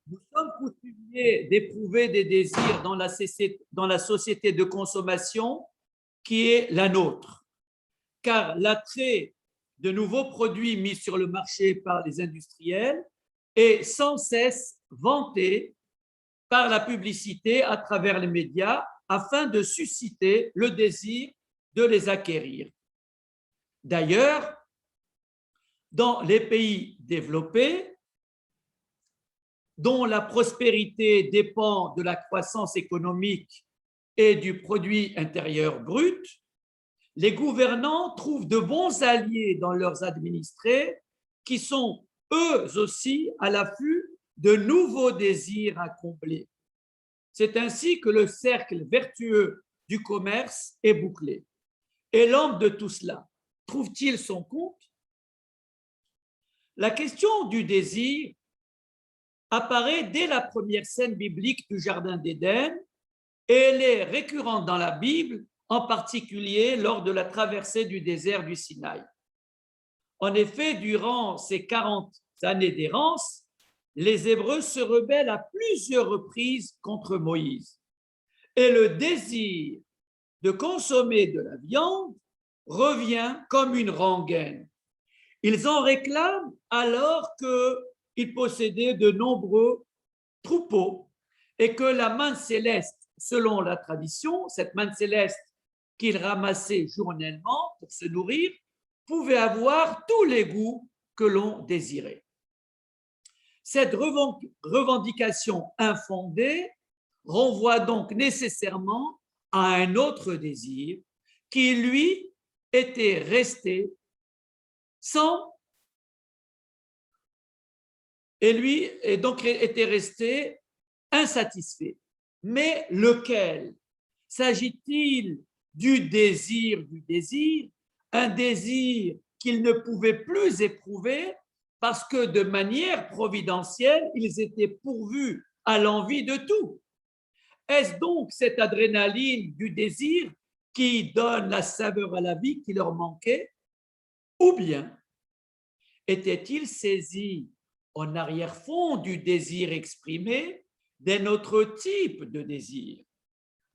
Nous sommes coutumiers d'éprouver des désirs dans la société de consommation qui est la nôtre, car l'attrait de nouveaux produits mis sur le marché par les industriels est sans cesse vanté par la publicité à travers les médias afin de susciter le désir de les acquérir. D'ailleurs, dans les pays développés, dont la prospérité dépend de la croissance économique et du produit intérieur brut, les gouvernants trouvent de bons alliés dans leurs administrés qui sont eux aussi à l'affût de nouveaux désirs à combler. C'est ainsi que le cercle vertueux du commerce est bouclé. Et l'homme de tout cela trouve-t-il son compte? La question du désir apparaît dès la première scène biblique du Jardin d'Éden et elle est récurrente dans la Bible, en particulier lors de la traversée du désert du Sinaï. En effet, durant ces 40 années d'errance, les Hébreux se rebellent à plusieurs reprises contre Moïse. Et le désir de consommer de la viande revient comme une rengaine. Ils en réclament alors qu'ils possédaient de nombreux troupeaux et que la manne céleste, selon la tradition, cette manne céleste qu'ils ramassaient journellement pour se nourrir, pouvait avoir tous les goûts que l'on désirait. Cette revendication infondée renvoie donc nécessairement à un autre désir qui, lui, était resté sans et lui est donc était resté insatisfait. Mais lequel? S'agit-il du désir, un désir qu'il ne pouvait plus éprouver parce que de manière providentielle, ils étaient pourvus à l'envie de tout? Est-ce donc cette adrénaline du désir qui donne la saveur à la vie qui leur manquait? Ou bien étaient-ils saisis en arrière-fond du désir exprimé d'un autre type de désir,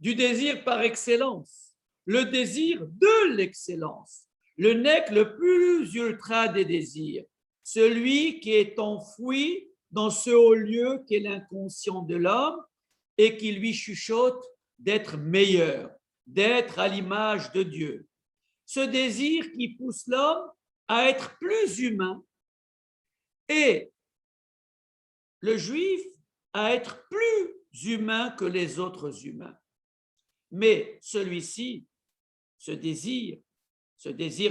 du désir par excellence, le désir de l'excellence, le nec le plus ultra des désirs, celui qui est enfoui dans ce haut lieu qu'est l'inconscient de l'homme et qui lui chuchote d'être meilleur, d'être à l'image de Dieu. Ce désir qui pousse l'homme à être plus humain et le juif à être plus humain que les autres humains. Mais celui-ci, ce désir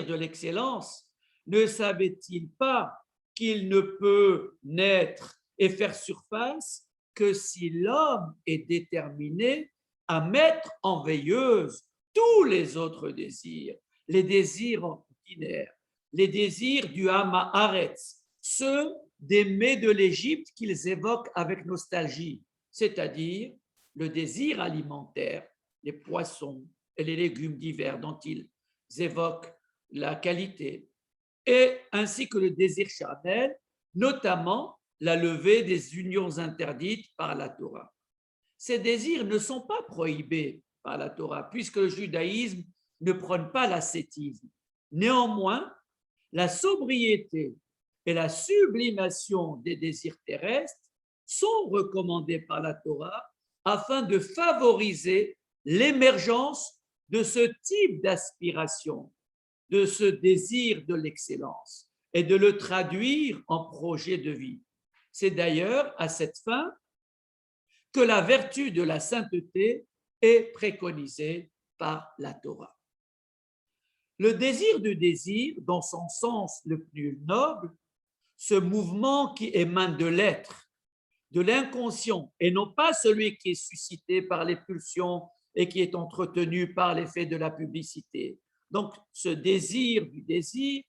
de l'excellence, ne savait-il pas qu'il ne peut naître et faire surface que si l'homme est déterminé à mettre en veilleuse tous les autres désirs, les désirs ordinaires, les désirs du Hama Haaretz, ceux des mets de l'Égypte qu'ils évoquent avec nostalgie, c'est-à-dire le désir alimentaire, les poissons et les légumes divers dont ils évoquent la qualité, et ainsi que le désir charnel, notamment la levée des unions interdites par la Torah. Ces désirs ne sont pas prohibés par la Torah, puisque le judaïsme ne prône pas l'ascétisme. Néanmoins, la sobriété et la sublimation des désirs terrestres sont recommandés par la Torah afin de favoriser l'émergence de ce type d'aspiration, de ce désir de l'excellence et de le traduire en projet de vie. C'est d'ailleurs à cette fin que la vertu de la sainteté est préconisée par la Torah. Le désir du désir, dans son sens le plus noble, ce mouvement qui émane de l'être, de l'inconscient, et non pas celui qui est suscité par les pulsions et qui est entretenu par l'effet de la publicité. Donc, ce désir du désir,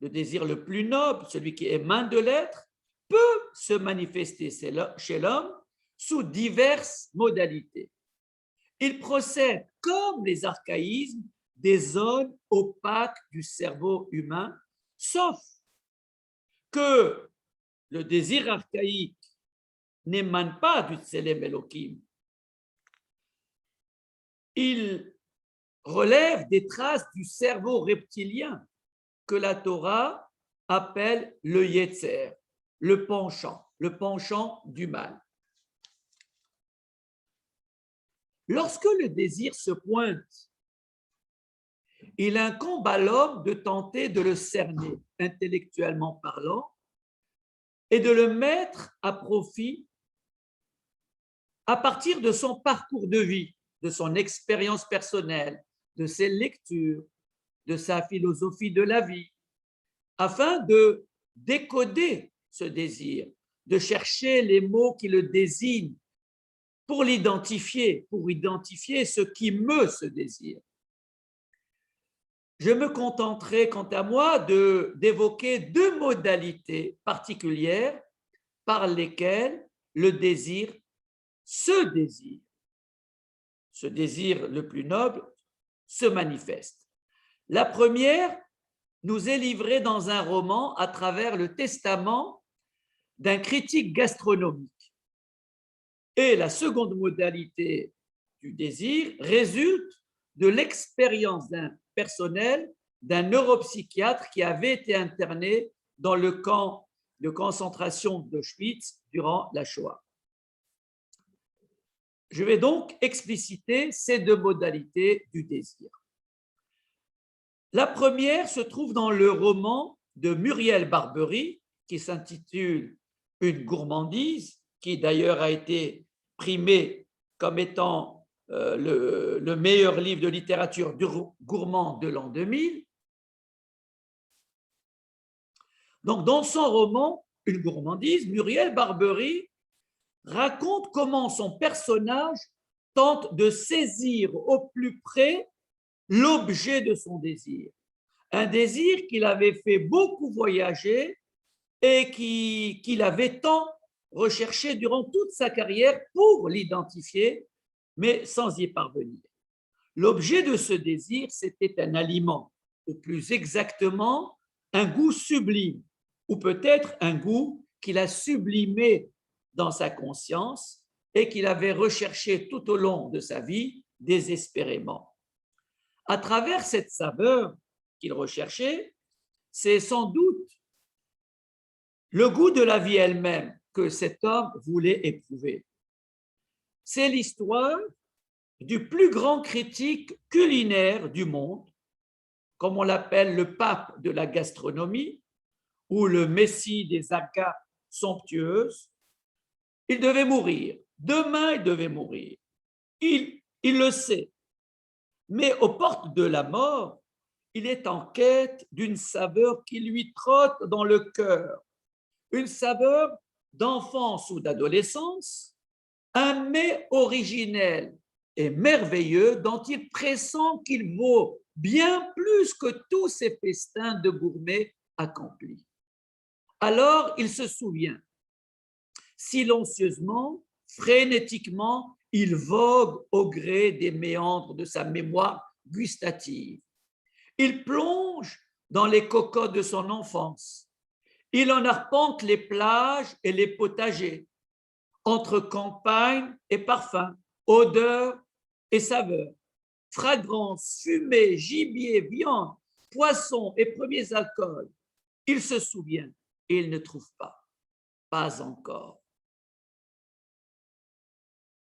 le désir le plus noble, celui qui émane de l'être, peut se manifester chez l'homme sous diverses modalités. Il procède, comme les archaïsmes, des zones opaques du cerveau humain, sauf que le désir archaïque n'émane pas du Tselem Elohim. Il relève des traces du cerveau reptilien que la Torah appelle le Yetzer, le penchant du mal. Lorsque le désir se pointe, il incombe à l'homme de tenter de le cerner, intellectuellement parlant, et de le mettre à profit à partir de son parcours de vie, de son expérience personnelle, de ses lectures, de sa philosophie de la vie, afin de décoder ce désir, de chercher les mots qui le désignent pour l'identifier, pour identifier ce qui meut ce désir. Je me contenterai, quant à moi, d'évoquer deux modalités particulières par lesquelles le désir, ce désir le plus noble, se manifeste. La première nous est livrée dans un roman à travers le testament d'un critique gastronomique. Et la seconde modalité du désir résulte de l'expérience d'un personnel, d'un neuropsychiatre qui avait été interné dans le camp de concentration d'Auschwitz durant la Shoah. Je vais donc expliciter ces deux modalités du désir. La première se trouve dans le roman de Muriel Barbery qui s'intitule « Une gourmandise », qui d'ailleurs a été primé comme étant le meilleur livre de littérature gourmand de l'an 2000. Donc, dans son roman « Une gourmandise », Muriel Barbery raconte comment son personnage tente de saisir au plus près l'objet de son désir. Un désir qu'il avait fait beaucoup voyager et qu'il avait tant recherché durant toute sa carrière pour l'identifier, mais sans y parvenir. L'objet de ce désir, c'était un aliment, ou plus exactement, un goût sublime, ou peut-être un goût qu'il a sublimé dans sa conscience et qu'il avait recherché tout au long de sa vie désespérément. À travers cette saveur qu'il recherchait, c'est sans doute le goût de la vie elle-même que cet homme voulait éprouver. C'est l'histoire du plus grand critique culinaire du monde, comme on l'appelle le pape de la gastronomie, ou le messie des agapes somptueuses. Il devait mourir. Demain, il devait mourir. Il le sait. Mais aux portes de la mort, il est en quête d'une saveur qui lui trotte dans le cœur. Une saveur d'enfance ou d'adolescence, un mets originel et merveilleux dont il pressent qu'il vaut bien plus que tous ces festins de gourmets accomplis. Alors, il se souvient. Silencieusement, frénétiquement, il vogue au gré des méandres de sa mémoire gustative. Il plonge dans les cocottes de son enfance. Il en arpente les plages et les potagers, entre campagne et parfum, odeur et saveur, fragrance, fumée, gibier, viande, poisson et premiers alcools. Il se souvient et il ne trouve pas encore.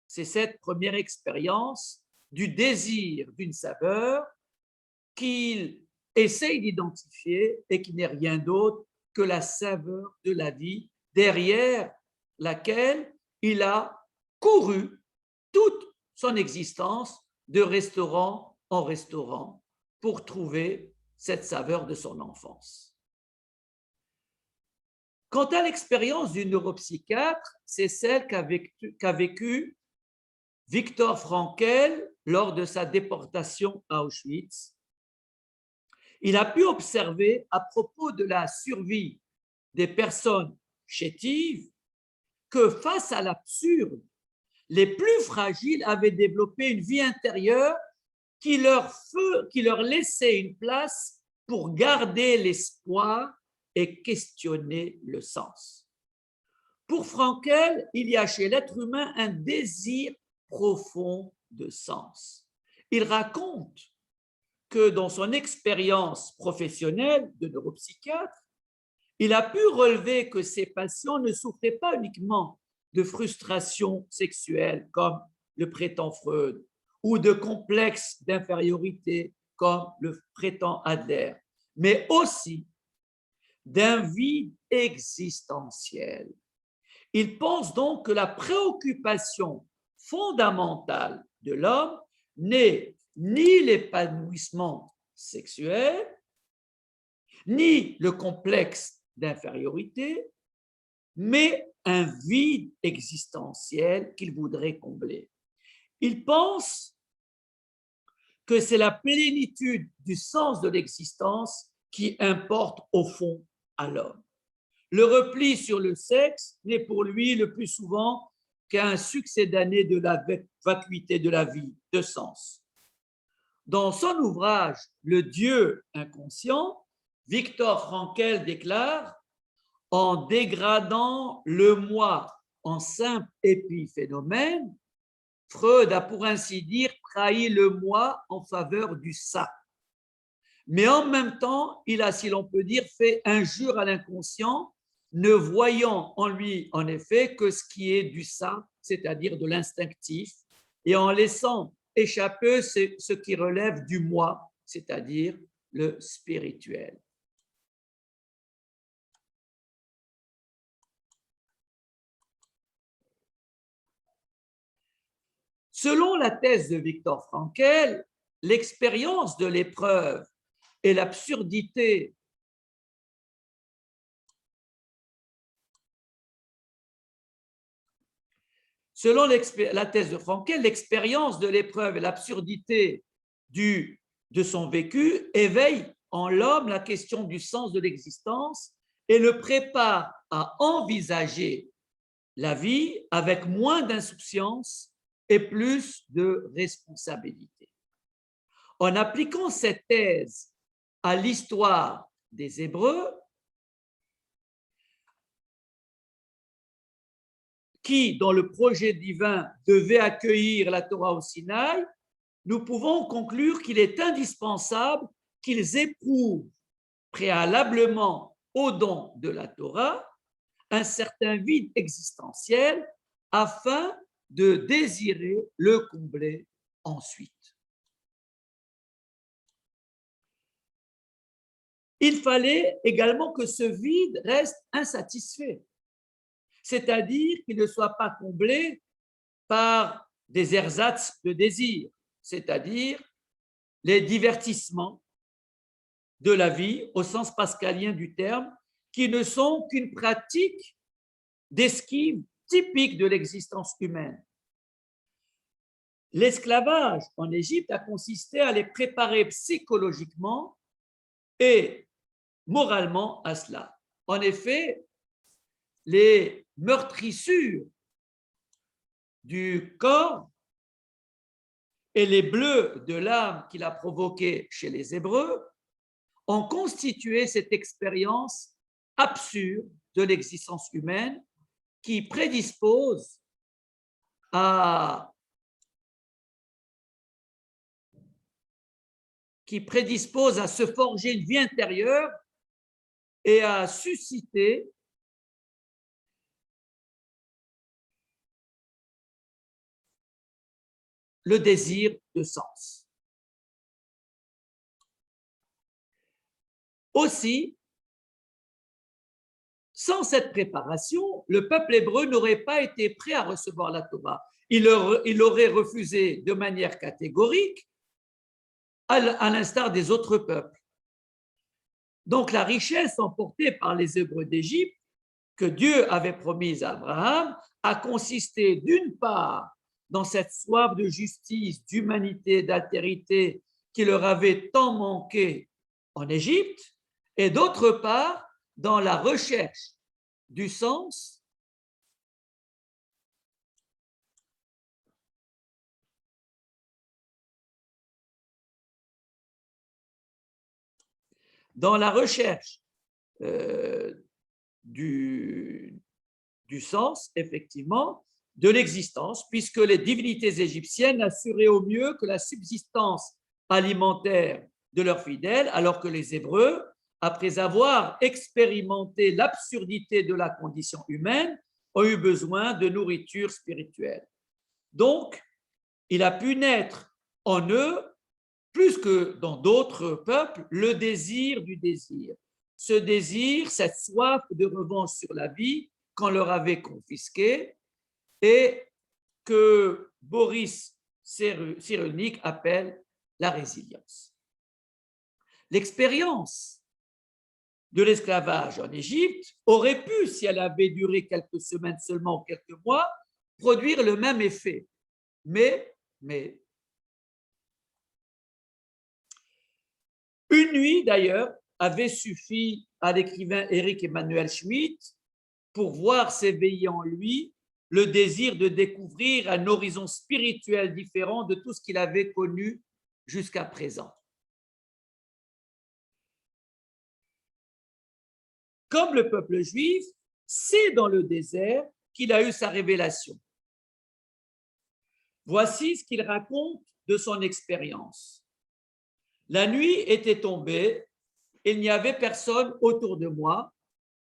C'est cette première expérience du désir d'une saveur qu'il essaye d'identifier et qui n'est rien d'autre que la saveur de la vie derrière laquelle il a couru toute son existence de restaurant en restaurant pour trouver cette saveur de son enfance. Quant à l'expérience du neuropsychiatre, c'est celle qu'a vécue Viktor Frankl lors de sa déportation à Auschwitz. Il a pu observer à propos de la survie des personnes chétives que face à l'absurde, les plus fragiles avaient développé une vie intérieure qui leur laissait une place pour garder l'espoir et questionner le sens. Pour Frankel, il y a chez l'être humain un désir profond de sens. Il raconte que dans son expérience professionnelle de neuropsychiatre, il a pu relever que ses patients ne souffraient pas uniquement de frustration sexuelle, comme le prétend Freud, ou de complexes d'infériorité, comme le prétend Adler, mais aussi d'un vide existentiel. Il pense donc que la préoccupation fondamentale de l'homme n'est ni l'épanouissement sexuel, ni le complexe d'infériorité, mais un vide existentiel qu'il voudrait combler. Il pense que c'est la plénitude du sens de l'existence qui importe au fond à l'homme. Le repli sur le sexe n'est pour lui le plus souvent qu'un succédané de la vacuité de la vie, de sens. Dans son ouvrage Le Dieu inconscient, Viktor Frankl déclare: en dégradant le moi en simple épiphénomène, Freud a pour ainsi dire trahi le moi en faveur du ça. Mais en même temps, il a, si l'on peut dire, fait injure à l'inconscient, ne voyant en lui, en effet, que ce qui est du ça, c'est-à-dire de l'instinctif, et en laissant échapper ce qui relève du moi, c'est-à-dire le spirituel. Selon la thèse de Viktor Frankl, l'expérience de l'épreuve et l'absurdité Selon la thèse de Frankl, l'expérience de l'épreuve et l'absurdité de son vécu éveillent en l'homme la question du sens de l'existence et le prépare à envisager la vie avec moins d'insouciance et plus de responsabilité. En appliquant cette thèse à l'histoire des Hébreux, qui, dans le projet divin, devait accueillir la Torah au Sinaï, nous pouvons conclure qu'il est indispensable qu'ils éprouvent préalablement au don de la Torah un certain vide existentiel afin de désirer le combler ensuite. Il fallait également que ce vide reste insatisfait, c'est-à-dire qu'il ne soit pas comblé par des ersatz de désir, c'est-à-dire les divertissements de la vie au sens pascalien du terme, qui ne sont qu'une pratique d'esquive typique de l'existence humaine. L'esclavage en Égypte a consisté à les préparer psychologiquement et moralement à cela. En effet, les meurtrissures du corps et les bleus de l'âme qu'il a provoqués chez les Hébreux ont constitué cette expérience absurde de l'existence humaine qui prédispose à se forger une vie intérieure et à susciter le désir de sens. Aussi, sans cette préparation, le peuple hébreu n'aurait pas été prêt à recevoir la Torah. Il aurait refusé de manière catégorique, à l'instar des autres peuples. Donc la richesse emportée par les Hébreux d'Égypte, que Dieu avait promise à Abraham, a consisté d'une part dans cette soif de justice, d'humanité, d'altérité qui leur avait tant manqué en Égypte, et d'autre part dans la recherche du sens dans la recherche du du sens, effectivement, de l'existence, puisque les divinités égyptiennes assuraient au mieux que la subsistance alimentaire de leurs fidèles, alors que les Hébreux, après avoir expérimenté l'absurdité de la condition humaine, ont eu besoin de nourriture spirituelle. Donc, il a pu naître en eux, plus que dans d'autres peuples, le désir du désir. Ce désir, cette soif de revanche sur la vie qu'on leur avait confisquée et que Boris Cyrulnik appelle la résilience. L'expérience de l'esclavage en Égypte aurait pu, si elle avait duré quelques semaines seulement ou quelques mois, produire le même effet. Mais une nuit, d'ailleurs, avait suffi à l'écrivain Éric Emmanuel Schmitt pour voir s'éveiller en lui le désir de découvrir un horizon spirituel différent de tout ce qu'il avait connu jusqu'à présent. Comme le peuple juif, c'est dans le désert qu'il a eu sa révélation. Voici ce qu'il raconte de son expérience. La nuit était tombée, il n'y avait personne autour de moi.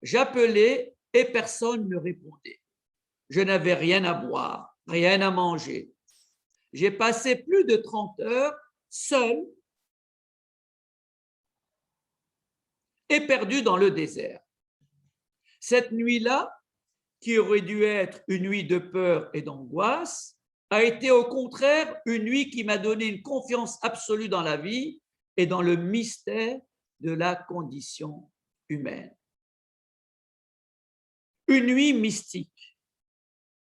J'appelais et personne ne répondait. Je n'avais rien à boire, rien à manger. J'ai passé plus de 30 heures seul et perdu dans le désert. Cette nuit-là, qui aurait dû être une nuit de peur et d'angoisse, a été au contraire une nuit qui m'a donné une confiance absolue dans la vie et dans le mystère de la condition humaine. Une nuit mystique,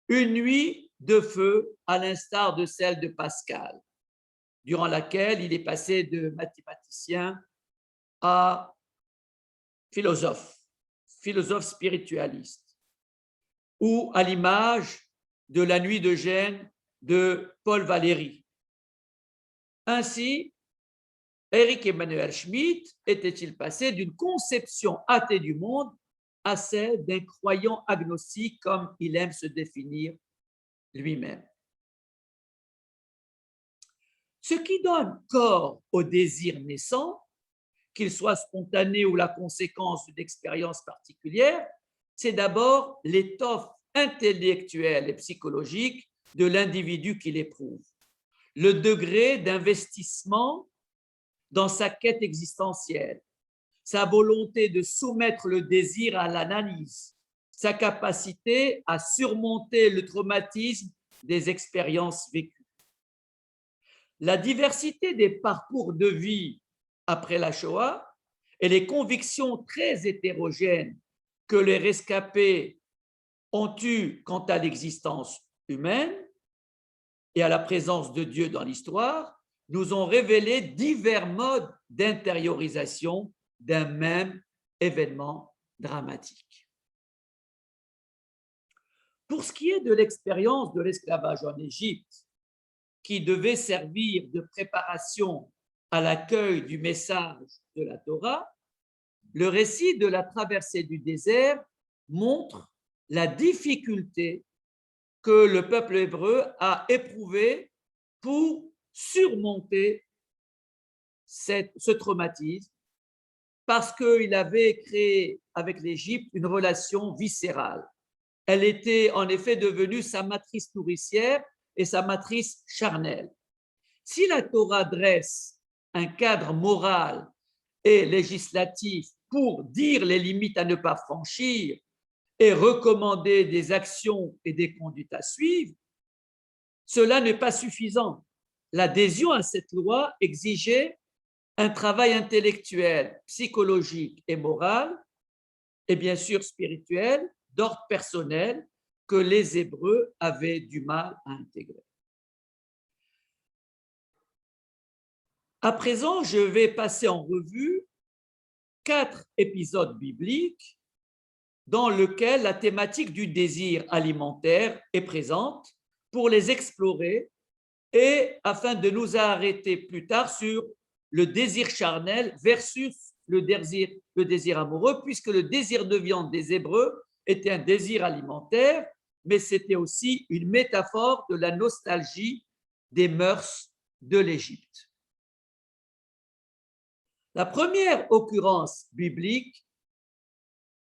une nuit de feu à l'instar de celle de Pascal, durant laquelle il est passé de mathématicien à philosophe spiritualiste, ou à l'image de la nuit de Gênes de Paul Valéry. Ainsi, Éric Emmanuel Schmitt était-il passé d'une conception athée du monde à celle d'un croyant agnostique, comme il aime se définir lui-même. Ce qui donne corps au désir naissant, qu'il soit spontané ou la conséquence d'une expérience particulière, c'est d'abord l'étoffe intellectuelle et psychologique de l'individu qui l'éprouve, le degré d'investissement dans sa quête existentielle, sa volonté de soumettre le désir à l'analyse, sa capacité à surmonter le traumatisme des expériences vécues. La diversité des parcours de vie après la Shoah et les convictions très hétérogènes que les rescapés ont eues quant à l'existence humaine et à la présence de Dieu dans l'histoire nous ont révélé divers modes d'intériorisation d'un même événement dramatique. Pour ce qui est de l'expérience de l'esclavage en Égypte, qui devait servir de préparation à l'accueil du message de la Torah, le récit de la traversée du désert montre la difficulté que le peuple hébreu a éprouvée pour surmonter ce traumatisme, parce qu'il avait créé avec l'Égypte une relation viscérale. Elle était en effet devenue sa matrice nourricière et sa matrice charnelle. Si la Torah dresse un cadre moral et législatif pour dire les limites à ne pas franchir et recommander des actions et des conduites à suivre, cela n'est pas suffisant. L'adhésion à cette loi exigeait un travail intellectuel, psychologique et moral, et bien sûr spirituel, d'ordre personnel, que les Hébreux avaient du mal à intégrer. À présent, je vais passer en revue 4 épisodes bibliques dans lesquels la thématique du désir alimentaire est présente pour les explorer et afin de nous arrêter plus tard sur le désir charnel versus le désir amoureux, puisque le désir de viande des Hébreux était un désir alimentaire, mais c'était aussi une métaphore de la nostalgie des mœurs de l'Égypte. La première occurrence biblique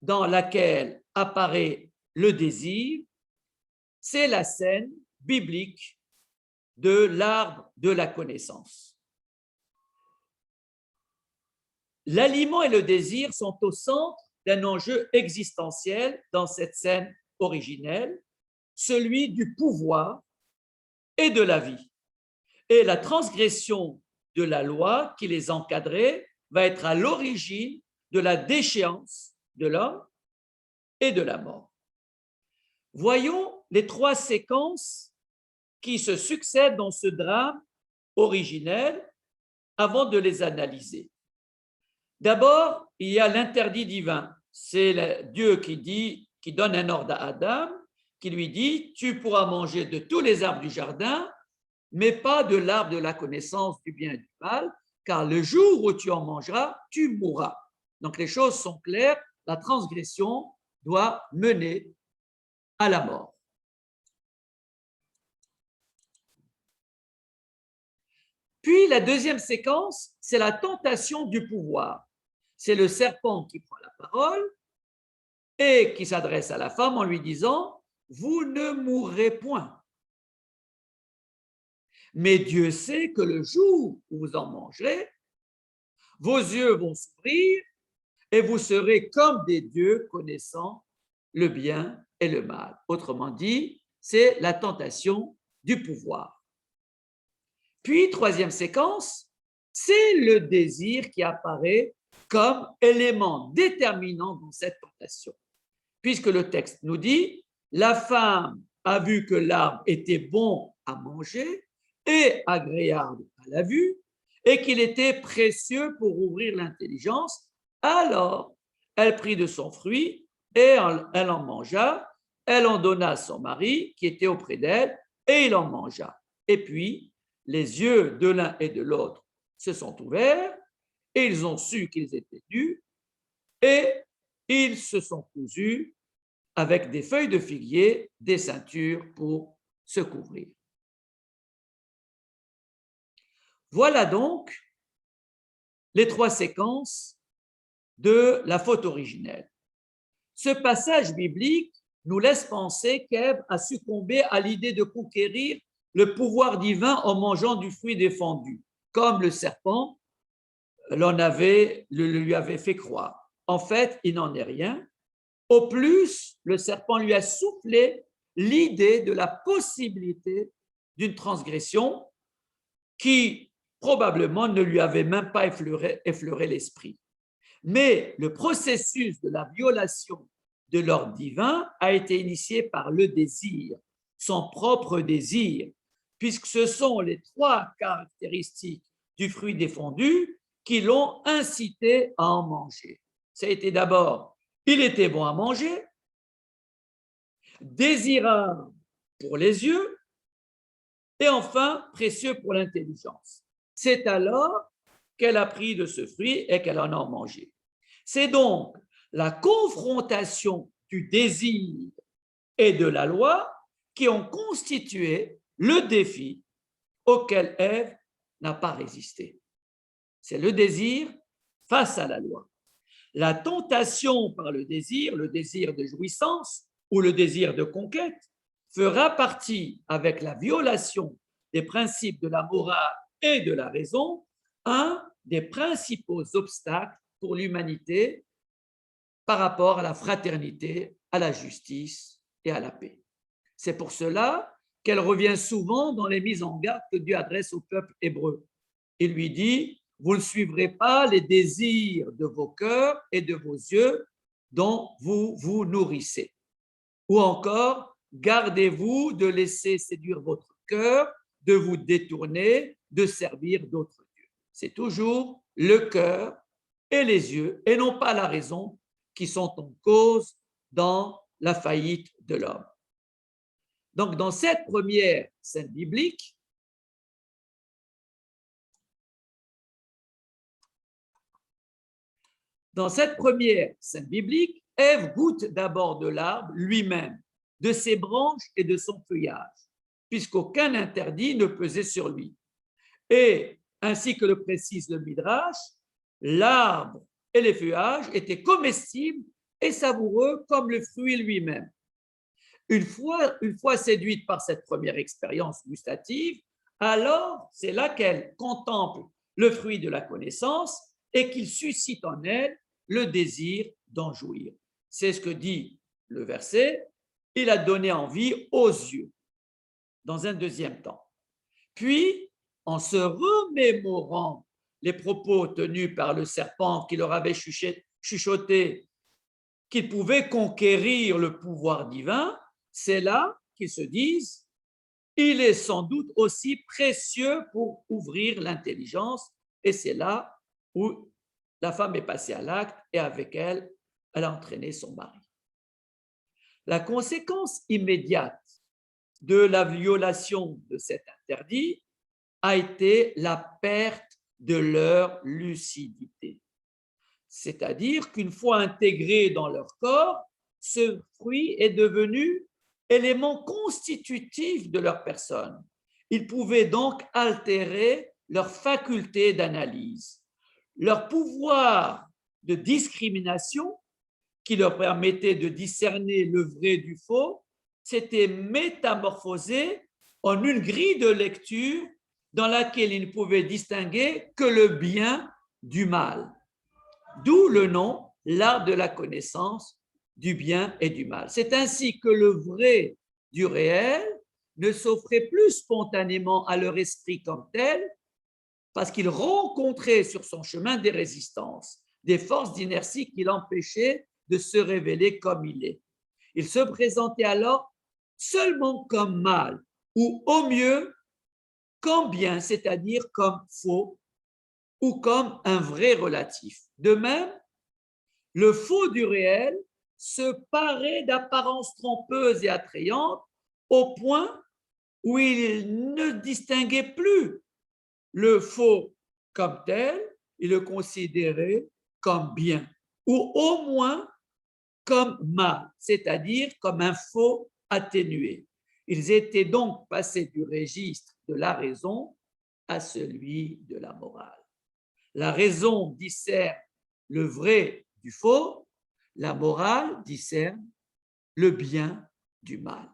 dans laquelle apparaît le désir, c'est la scène biblique de l'arbre de la connaissance. L'aliment et le désir sont au centre d'un enjeu existentiel dans cette scène originelle, celui du pouvoir et de la vie. Et la transgression de la loi qui les encadrait va être à l'origine de la déchéance de l'homme et de la mort. Voyons les trois séquences qui se succèdent dans ce drame originel avant de les analyser. D'abord, il y a l'interdit divin. C'est Dieu qui donne un ordre à Adam, qui lui dit, tu pourras manger de tous les arbres du jardin, mais pas de l'arbre de la connaissance du bien et du mal, car le jour où tu en mangeras, tu mourras. Donc les choses sont claires, la transgression doit mener à la mort. Puis la deuxième séquence, c'est la tentation du pouvoir. C'est le serpent qui prend la parole et qui s'adresse à la femme en lui disant « Vous ne mourrez point. Mais Dieu sait que le jour où vous en mangerez, vos yeux vont s'ouvrir et vous serez comme des dieux connaissant le bien et le mal. » Autrement dit, c'est la tentation du pouvoir. Puis, troisième séquence, c'est le désir qui apparaît comme élément déterminant dans cette tentation. Puisque le texte nous dit, la femme a vu que l'arbre était bon à manger et agréable à la vue, et qu'il était précieux pour ouvrir l'intelligence, alors elle prit de son fruit et elle en mangea, elle en donna à son mari qui était auprès d'elle, et il en mangea. Et puis, les yeux de l'un et de l'autre se sont ouverts, et ils ont su qu'ils étaient nus, et ils se sont cousus avec des feuilles de figuier, des ceintures pour se couvrir. Voilà donc les trois séquences de la faute originelle. Ce passage biblique nous laisse penser qu'Ève a succombé à l'idée de conquérir le pouvoir divin en mangeant du fruit défendu, comme le serpent lui avait fait croire. En fait, il n'en est rien. Au plus, le serpent lui a soufflé l'idée de la possibilité d'une transgression qui probablement ne lui avait même pas effleuré l'esprit. Mais le processus de la violation de l'ordre divin a été initié par le désir, son propre désir, puisque ce sont les trois caractéristiques du fruit défendu qui l'ont incité à en manger. Ça a été d'abord, il était bon à manger, désirable pour les yeux, et enfin précieux pour l'intelligence. C'est alors qu'elle a pris de ce fruit et qu'elle en a mangé. C'est donc la confrontation du désir et de la loi qui ont constitué le défi auquel Ève n'a pas résisté. C'est le désir face à la loi. La tentation par le désir de jouissance ou le désir de conquête, fera partie, avec la violation des principes de la morale et de la raison, un des principaux obstacles pour l'humanité par rapport à la fraternité, à la justice et à la paix. C'est pour cela qu'elle revient souvent dans les mises en garde que Dieu adresse au peuple hébreu. Il lui dit, vous ne suivrez pas les désirs de vos cœurs et de vos yeux dont vous vous nourrissez. Ou encore, gardez-vous de laisser séduire votre cœur, de vous détourner, de servir d'autres dieux. C'est toujours le cœur et les yeux, et non pas la raison, qui sont en cause dans la faillite de l'homme. Donc, dans cette première scène biblique, Ève goûte d'abord de l'arbre lui-même, de ses branches et de son feuillage, puisqu'aucun interdit ne pesait sur lui. Et, ainsi que le précise le Midrash, l'arbre et les feuillages étaient comestibles et savoureux comme le fruit lui-même. Une fois séduite par cette première expérience gustative, alors c'est là qu'elle contemple le fruit de la connaissance et qu'il suscite en elle le désir d'en jouir. C'est ce que dit le verset. Il a donné envie aux yeux, dans un deuxième temps. Puis, en se remémorant les propos tenus par le serpent qui leur avait chuchoté qu'ils pouvaient conquérir le pouvoir divin, c'est là qu'ils se disent, il est sans doute aussi précieux pour ouvrir l'intelligence, et c'est là où la femme est passée à l'acte et avec elle, elle a entraîné son mari. La conséquence immédiate de la violation de cet interdit a été la perte de leur lucidité. C'est-à-dire qu'une fois intégré dans leur corps, ce fruit est devenu élément constitutif de leur personne. Il pouvait donc altérer leur faculté d'analyse. Leur pouvoir de discrimination, qui leur permettait de discerner le vrai du faux, s'était métamorphosé en une grille de lecture dans laquelle ils ne pouvaient distinguer que le bien du mal. D'où le nom, l'art de la connaissance du bien et du mal. C'est ainsi que le vrai du réel ne s'offrait plus spontanément à leur esprit comme tel, parce qu'il rencontrait sur son chemin des résistances, des forces d'inertie qui l'empêchaient de se révéler comme il est. Il se présentait alors seulement comme mal, ou au mieux comme bien, c'est-à-dire comme faux, ou comme un vrai relatif. De même, le faux du réel se parait d'apparences trompeuses et attrayantes au point où il ne distinguait plus le faux comme tel, il le considérait comme bien, ou au moins comme mal, c'est-à-dire comme un faux atténué. Ils étaient donc passés du registre de la raison à celui de la morale. La raison discerne le vrai du faux, la morale discerne le bien du mal.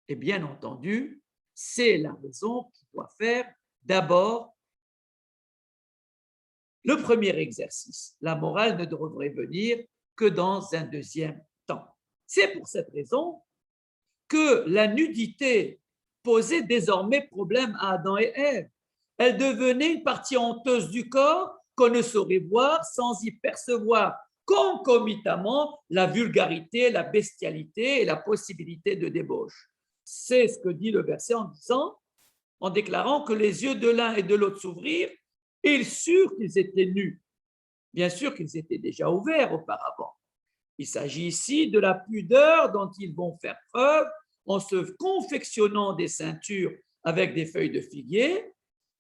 Et bien entendu, c'est la raison qui doit faire d'abord le premier exercice. La morale ne devrait venir que dans un deuxième temps. C'est pour cette raison que la nudité posait désormais problème à Adam et Ève. Elle devenait une partie honteuse du corps qu'on ne saurait voir sans y percevoir concomitamment la vulgarité, la bestialité et la possibilité de débauche. C'est ce que dit le verset en disant, en déclarant que les yeux de l'un et de l'autre s'ouvrirent, ils surent qu'ils étaient nus. Bien sûr qu'ils étaient déjà ouverts auparavant. Il s'agit ici de la pudeur dont ils vont faire preuve en se confectionnant des ceintures avec des feuilles de figuier,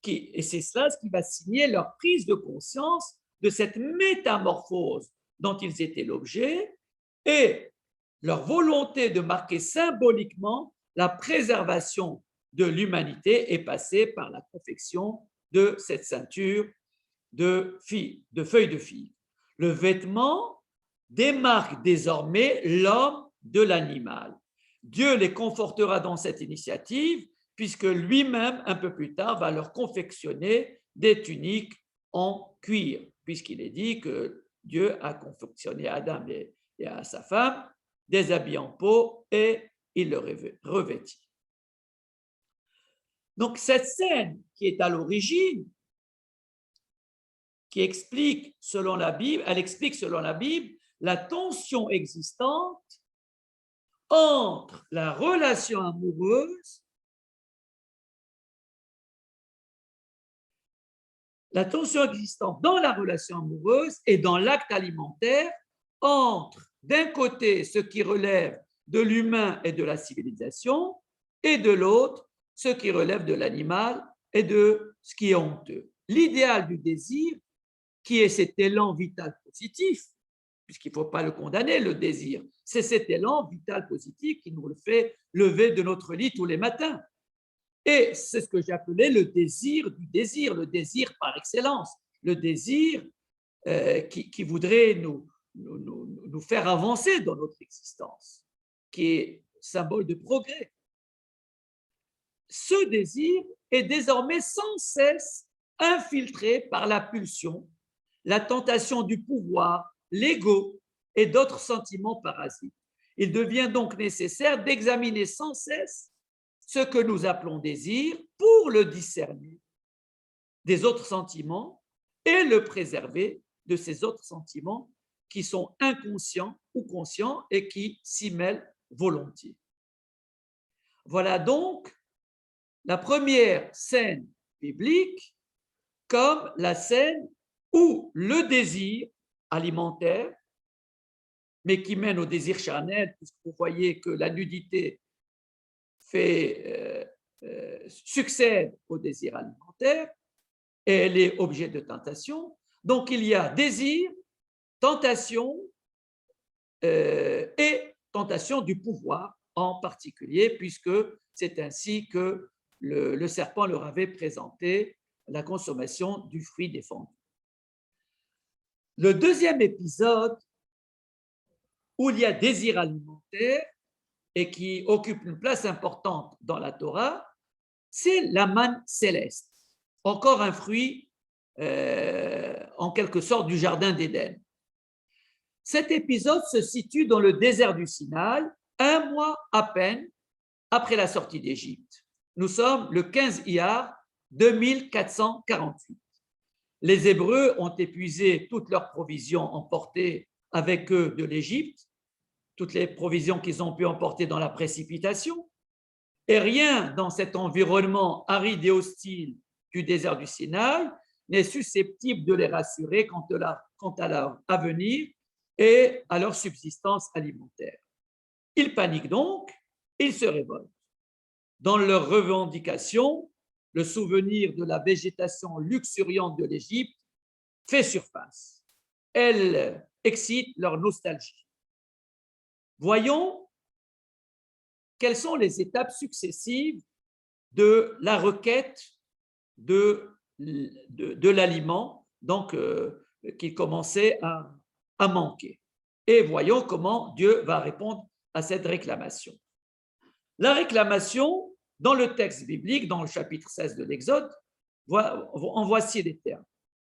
et c'est cela ce qui va signer leur prise de conscience de cette métamorphose dont ils étaient l'objet et leur volonté de marquer symboliquement la préservation de l'humanité est passée par la confection de cette ceinture de feuilles de figue. Le vêtement démarque désormais l'homme de l'animal. Dieu les confortera dans cette initiative, puisque lui-même, un peu plus tard, va leur confectionner des tuniques en cuir, puisqu'il est dit que Dieu a confectionné à Adam et à sa femme des habits en peau et il le revêtit. Donc cette scène qui est à l'origine, qui explique selon la Bible, elle explique selon la Bible la tension existante entre la relation amoureuse, la tension existante dans la relation amoureuse et dans l'acte alimentaire entre, d'un côté, ce qui relève de l'humain et de la civilisation, et de l'autre, ce qui relève de l'animal et de ce qui est honteux. L'idéal du désir, qui est cet élan vital positif, puisqu'il ne faut pas le condamner, le désir. C'est cet élan vital positif qui nous le fait lever de notre lit tous les matins. Et c'est ce que j'appelais le désir du désir, le désir par excellence, le désir qui voudrait nous faire avancer dans notre existence, qui est symbole de progrès. Ce désir est désormais sans cesse infiltré par la pulsion, la tentation du pouvoir, l'ego et d'autres sentiments parasites. Il devient donc nécessaire d'examiner sans cesse ce que nous appelons désir pour le discerner des autres sentiments et le préserver de ces autres sentiments qui sont inconscients ou conscients et qui s'y mêlent volontiers. Voilà donc la première scène biblique comme la scène où le désir alimentaire, mais qui mène au désir charnel, puisque vous voyez que la nudité succède au désir alimentaire et elle est objet de tentation. Donc il y a désir, tentation et tentation du pouvoir en particulier, puisque c'est ainsi que le serpent leur avait présenté la consommation du fruit défendu. Le deuxième épisode où il y a désir alimentaire et qui occupe une place importante dans la Torah, c'est la manne céleste, encore un fruit en quelque sorte du jardin d'Éden. Cet épisode se situe dans le désert du Sinaï, un mois à peine après la sortie d'Égypte. Nous sommes le 15 Iyar 2448. Les Hébreux ont épuisé toutes leurs provisions emportées avec eux de l'Égypte, toutes les provisions qu'ils ont pu emporter dans la précipitation, et rien dans cet environnement aride et hostile du désert du Sinaï n'est susceptible de les rassurer quant à leur avenir et à leur subsistance alimentaire. Ils paniquent donc, ils se révoltent. Dans leurs revendications, le souvenir de la végétation luxuriante de l'Égypte fait surface. Elle excite leur nostalgie. Voyons quelles sont les étapes successives de la requête de l'aliment, donc qui commençait à manquer. Et voyons comment Dieu va répondre à cette réclamation. La réclamation, dans le texte biblique, dans le chapitre 16 de l'Exode, en voici les termes.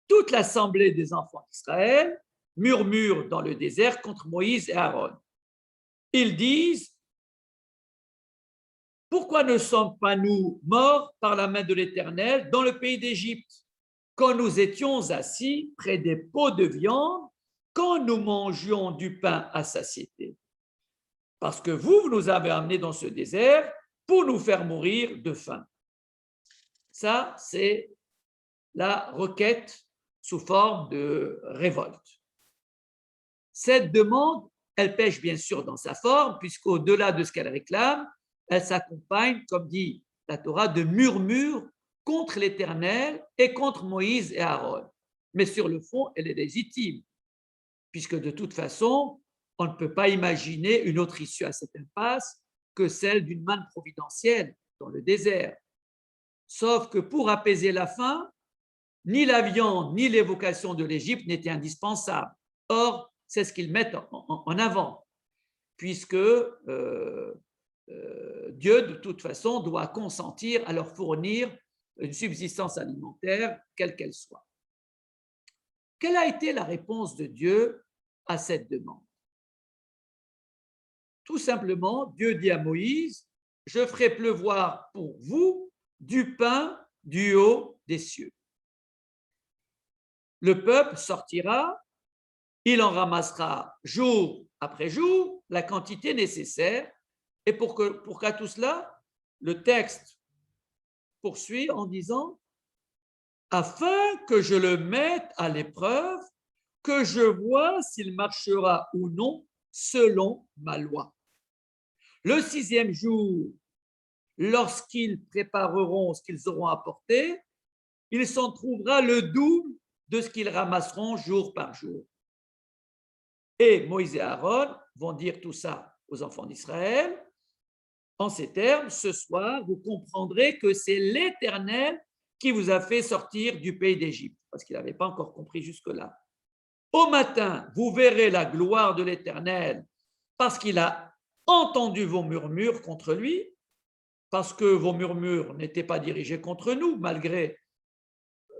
Toute l'assemblée des enfants d'Israël murmure dans le désert contre Moïse et Aaron. Ils disent, pourquoi ne sommes pas nous morts par la main de l'Éternel dans le pays d'Égypte, quand nous étions assis près des pots de viande, quand nous mangions du pain à satiété? Parce que vous nous avez amenés dans ce désert pour nous faire mourir de faim. Ça, c'est la requête sous forme de révolte. Cette demande, elle pêche bien sûr dans sa forme, puisqu'au-delà de ce qu'elle réclame, elle s'accompagne, comme dit la Torah, de murmures contre l'Éternel et contre Moïse et Aaron. Mais sur le fond, elle est légitime, puisque de toute façon, on ne peut pas imaginer une autre issue à cette impasse que celle d'une manne providentielle dans le désert. Sauf que pour apaiser la faim, ni la viande ni l'évocation de l'Égypte n'étaient indispensables. Or, c'est ce qu'ils mettent en avant, puisque Dieu, de toute façon, doit consentir à leur fournir une subsistance alimentaire, quelle qu'elle soit. Quelle a été la réponse de Dieu à cette demande? Tout simplement, Dieu dit à Moïse, « Je ferai pleuvoir pour vous du pain du haut des cieux. » Le peuple sortira, il en ramassera jour après jour la quantité nécessaire. Et pour qu'à tout cela, le texte poursuit en disant « Afin que je le mette à l'épreuve, que je vois s'il marchera ou non selon ma loi. Le 6e jour, lorsqu'ils prépareront ce qu'ils auront apporté, il s'en trouvera le double de ce qu'ils ramasseront jour par jour. » Et Moïse et Aaron vont dire tout ça aux enfants d'Israël. En ces termes, ce soir, vous comprendrez que c'est l'Éternel qui vous a fait sortir du pays d'Égypte, parce qu'il n'avait pas encore compris jusque-là. Au matin, vous verrez la gloire de l'Éternel, parce qu'il a entendu vos murmures contre lui, parce que vos murmures n'étaient pas dirigés contre nous, malgré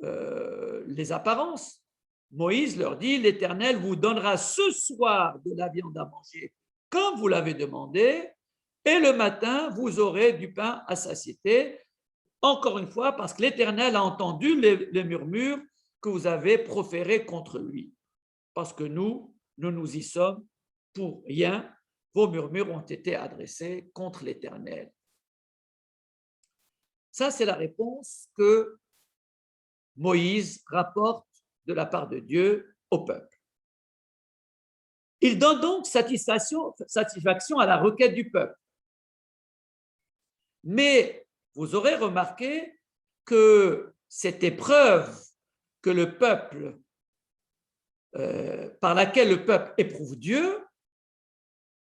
les apparences. Moïse leur dit, l'Éternel vous donnera ce soir de la viande à manger, comme vous l'avez demandé, et le matin, vous aurez du pain à satiété. Encore une fois, parce que l'Éternel a entendu les murmures que vous avez proférés contre lui. Parce que nous y sommes pour rien. Vos murmures ont été adressés contre l'Éternel. Ça, c'est la réponse que Moïse rapporte de la part de Dieu au peuple. Il donne donc satisfaction à la requête du peuple. Mais vous aurez remarqué que cette épreuve que le peuple, par laquelle le peuple éprouve Dieu,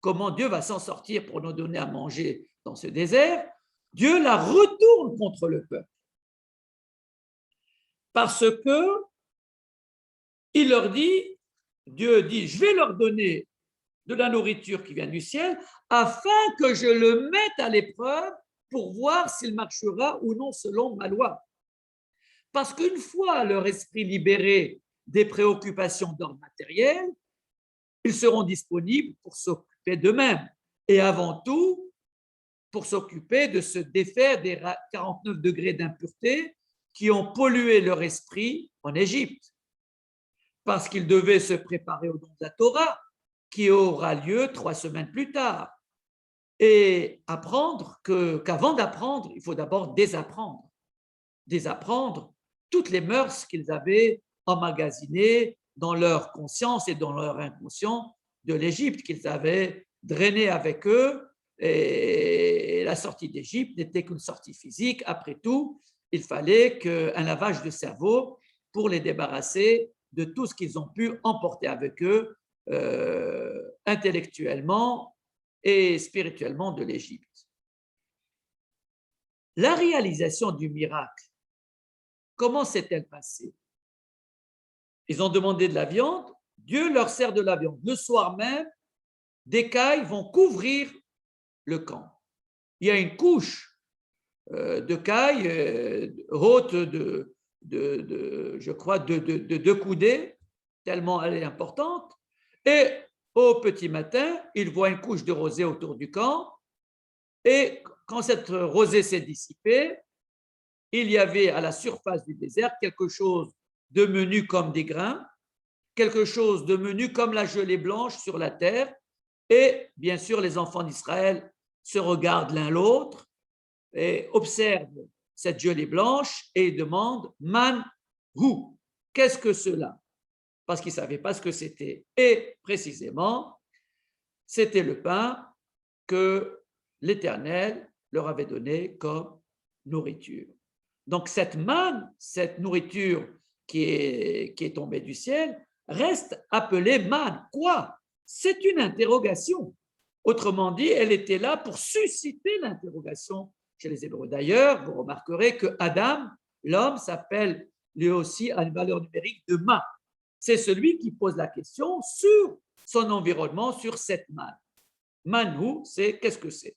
comment Dieu va s'en sortir pour nous donner à manger dans ce désert, Dieu la retourne contre le peuple. Parce que il leur dit, Dieu dit, je vais leur donner de la nourriture qui vient du ciel afin que je le mette à l'épreuve pour voir s'il marchera ou non selon ma loi. Parce qu'une fois leur esprit libéré des préoccupations d'ordre matériel, ils seront disponibles pour s'occuper d'eux-mêmes et avant tout pour s'occuper de se défaire des 49 degrés d'impureté qui ont pollué leur esprit en Égypte. Parce qu'ils devaient se préparer au don de la Torah qui aura lieu 3 semaines plus tard. Et apprendre qu'avant d'apprendre, il faut d'abord désapprendre. Désapprendre toutes les mœurs qu'ils avaient emmagasinées dans leur conscience et dans leur inconscient de l'Égypte, qu'ils avaient drainé avec eux. Et la sortie d'Égypte n'était qu'une sortie physique. Après tout, il fallait un lavage de cerveau pour les débarrasser de tout ce qu'ils ont pu emporter avec eux intellectuellement et spirituellement de l'Égypte. La réalisation du miracle, comment s'est-elle passée? Ils ont demandé de la viande, Dieu leur sert de la viande. Le soir même, des cailles vont couvrir le camp. Il y a une couche de cailles haute je crois, de 2 coudées, tellement elle est importante. Et au petit matin, ils voient une couche de rosée autour du camp. Et quand cette rosée s'est dissipée, il y avait à la surface du désert quelque chose de menu comme des grains, quelque chose de menu comme la gelée blanche sur la terre. Et bien sûr, les enfants d'Israël se regardent l'un l'autre et observent cette gelée blanche et demandent « Man hu » qu'est-ce que cela? Parce qu'ils ne savaient pas ce que c'était. Et précisément, c'était le pain que l'Éternel leur avait donné comme nourriture. Donc cette manne, cette nourriture qui est tombée du ciel, reste appelée manne. Quoi? C'est une interrogation. Autrement dit, elle était là pour susciter l'interrogation chez les Hébreux. D'ailleurs, vous remarquerez que Adam, l'homme, s'appelle lui aussi à une valeur numérique de ma. C'est celui qui pose la question sur son environnement, sur cette manne. Manu, c'est qu'est-ce que c'est?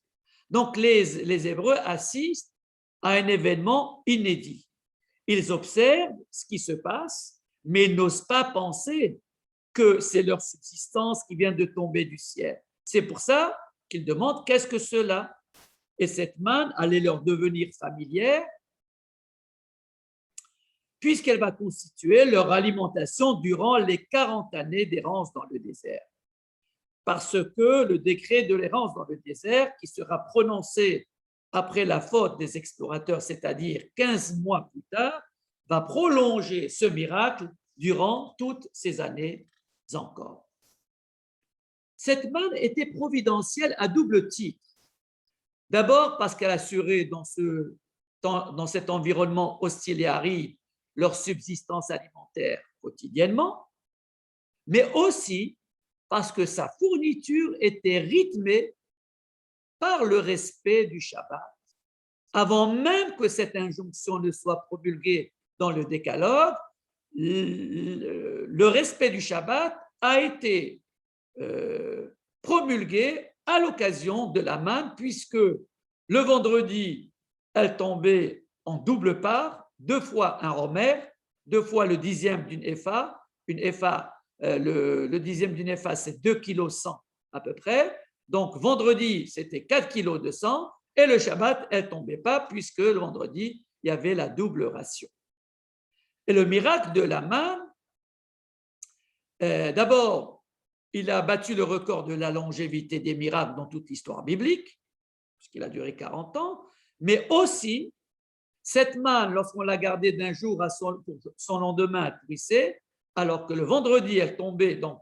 Donc, les Hébreux assistent à un événement inédit. Ils observent ce qui se passe, mais n'osent pas penser que c'est leur subsistance qui vient de tomber du ciel. C'est pour ça qu'ils demandent qu'est-ce que cela? Et cette manne allait leur devenir familière, puisqu'elle va constituer leur alimentation durant les 40 années d'errance dans le désert. Parce que le décret de l'errance dans le désert, qui sera prononcé après la faute des explorateurs, c'est-à-dire 15 mois plus tard, va prolonger ce miracle durant toutes ces années encore. Cette manne était providentielle à double titre. D'abord parce qu'elle assurait dans cet environnement hostile et aride leur subsistance alimentaire quotidiennement, mais aussi parce que sa fourniture était rythmée par le respect du Shabbat. Avant même que cette injonction ne soit promulguée dans le décalogue, le respect du Shabbat a été promulgué à l'occasion de la manne, puisque le vendredi, elle tombait en double part, 2 fois un homer, 2 fois le dixième d'une épha. Une épha, le dixième d'une épha, c'est 2,1 kg à peu près. Donc, vendredi, c'était 4 kg de sang, et le Shabbat, elle ne tombait pas, puisque le vendredi, il y avait la double ration. Et le miracle de la manne, d'abord, il a battu le record de la longévité des miracles dans toute l'histoire biblique, puisqu'il a duré 40 ans, mais aussi, cette manne, lorsqu'on l'a gardée d'un jour à son lendemain, elle pourrissait, alors que le vendredi, elle tombait donc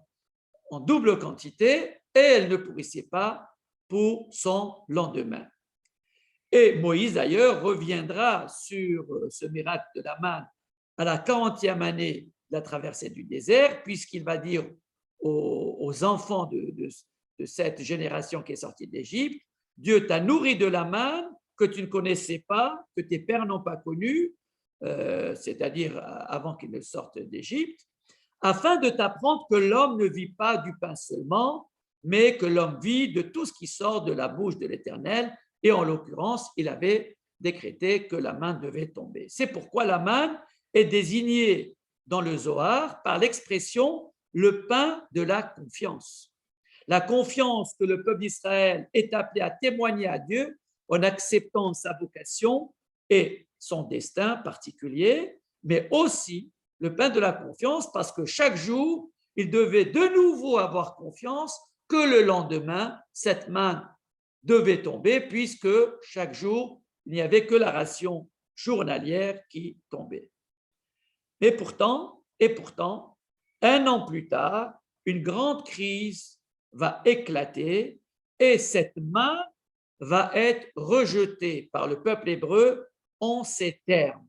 en double quantité et elle ne pourrissait pas pour son lendemain. Et Moïse, d'ailleurs, reviendra sur ce miracle de la manne à la 40e année de la traversée du désert, puisqu'il va dire aux enfants de cette génération qui est sortie d'Égypte, Dieu t'a nourri de la manne que tu ne connaissais pas, que tes pères n'ont pas connue, c'est-à-dire avant qu'ils ne sortent d'Égypte, afin de t'apprendre que l'homme ne vit pas du pain seulement, mais que l'homme vit de tout ce qui sort de la bouche de l'Éternel. Et en l'occurrence, il avait décrété que la manne devait tomber. C'est pourquoi la manne est désignée dans le Zohar par l'expression le pain de la confiance. La confiance que le peuple d'Israël est appelé à témoigner à Dieu en acceptant sa vocation et son destin particulier, mais aussi le pain de la confiance parce que chaque jour, il devait de nouveau avoir confiance que le lendemain, cette manne devait tomber puisque chaque jour, il n'y avait que la ration journalière qui tombait. Et pourtant, un an plus tard, une grande crise va éclater et cette manne va être rejetée par le peuple hébreu en ces termes.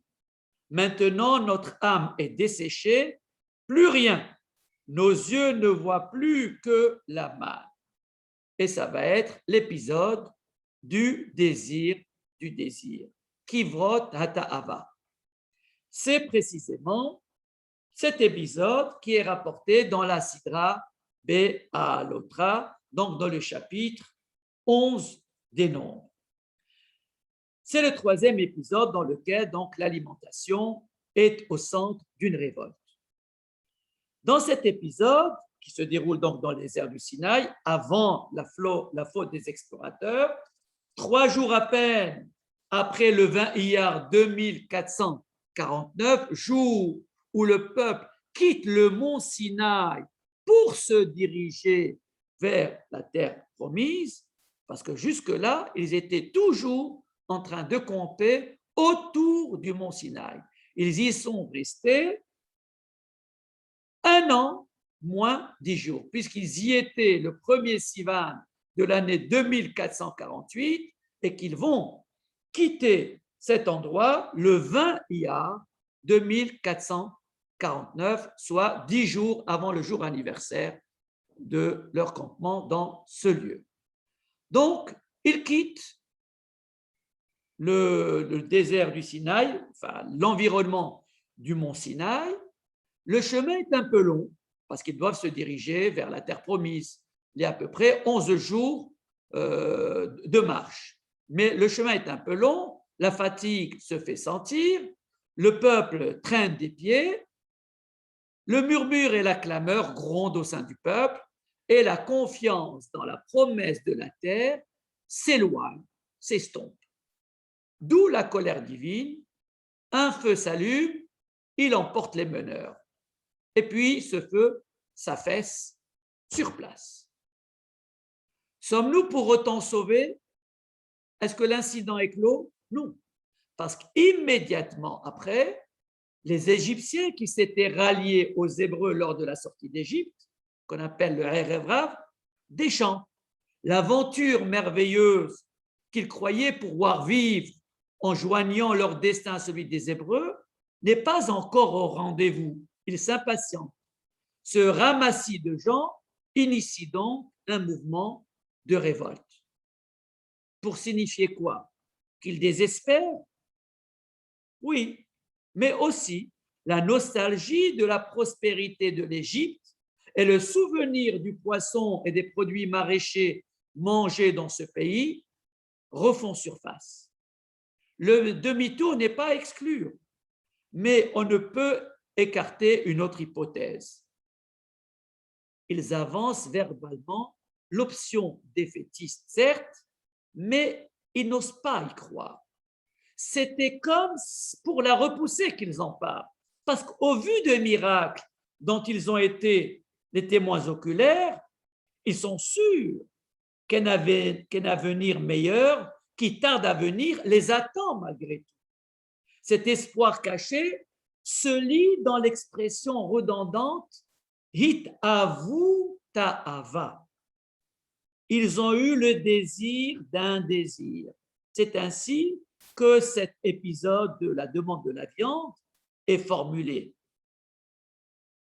Maintenant, notre âme est desséchée, plus rien. Nos yeux ne voient plus que la manne. Et ça va être l'épisode du désir, Kivrot Hata'ava. C'est précisément cet épisode qui est rapporté dans la Sidra Be'alotra, donc dans le chapitre 11 des Nombres. C'est le 3e épisode dans lequel donc l'alimentation est au centre d'une révolte. Dans cet épisode, qui se déroule donc dans les déserts du Sinaï, avant la faute des explorateurs, 3 jours à peine après le 20 Iyar 2449, jour où le peuple quitte le mont Sinaï pour se diriger vers la terre promise, parce que jusque-là, ils étaient toujours en train de camper autour du mont Sinaï. Ils y sont restés 1 an, moins 10 jours, puisqu'ils y étaient le 1er Sivan de l'année 2448 et qu'ils vont quitter cet endroit le 20 Iyar 2449, soit 10 jours avant le jour anniversaire de leur campement dans ce lieu. Donc, ils quittent le désert du Sinaï, enfin l'environnement du mont Sinaï. Le chemin est un peu long parce qu'ils doivent se diriger vers la terre promise. Il y a à peu près 11 jours de marche. Mais le chemin est un peu long, la fatigue se fait sentir, le peuple traîne des pieds, le murmure et la clameur grondent au sein du peuple et la confiance dans la promesse de la terre s'éloigne, s'estompe. D'où la colère divine, un feu s'allume, il emporte les meneurs. Et puis ce feu s'affaisse sur place. Sommes-nous pour autant sauvés? Est-ce que l'incident est clos? Non, parce qu'immédiatement après, les Égyptiens qui s'étaient ralliés aux Hébreux lors de la sortie d'Égypte, qu'on appelle le Erev Rav, déchantent. L'aventure merveilleuse qu'ils croyaient pouvoir vivre en joignant leur destin à celui des Hébreux n'est pas encore au rendez-vous. Ils s'impatientent. Ce ramassis de gens initie donc un mouvement de révolte. Pour signifier quoi? Qu'il désespère? Oui, mais aussi la nostalgie de la prospérité de l'Égypte et le souvenir du poisson et des produits maraîchers mangés dans ce pays refont surface. Le demi-tour n'est pas à exclure, mais on ne peut écarter une autre hypothèse. Ils avancent verbalement l'option défaitiste, certes, mais ils n'osent pas y croire. C'était comme pour la repousser qu'ils en parlent. Parce qu'au vu des miracles dont ils ont été les témoins oculaires, ils sont sûrs qu'un avenir meilleur qui tarde à venir les attend malgré tout. Cet espoir caché se lit dans l'expression redondante hit avu ta'ava. Ils ont eu le désir d'un désir. C'est ainsi que cet épisode de la demande de la viande est formulé.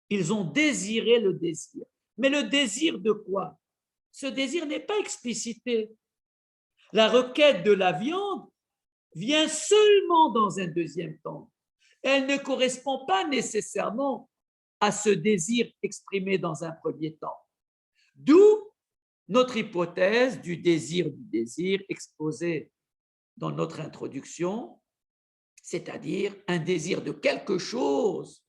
Ils ont désiré le désir. Mais le désir de quoi? Ce désir n'est pas explicité. La requête de la viande vient seulement dans un deuxième temps. Elle ne correspond pas nécessairement à ce désir exprimé dans un premier temps. D'où notre hypothèse du désir exposée dans notre introduction, c'est-à-dire un désir de quelque chose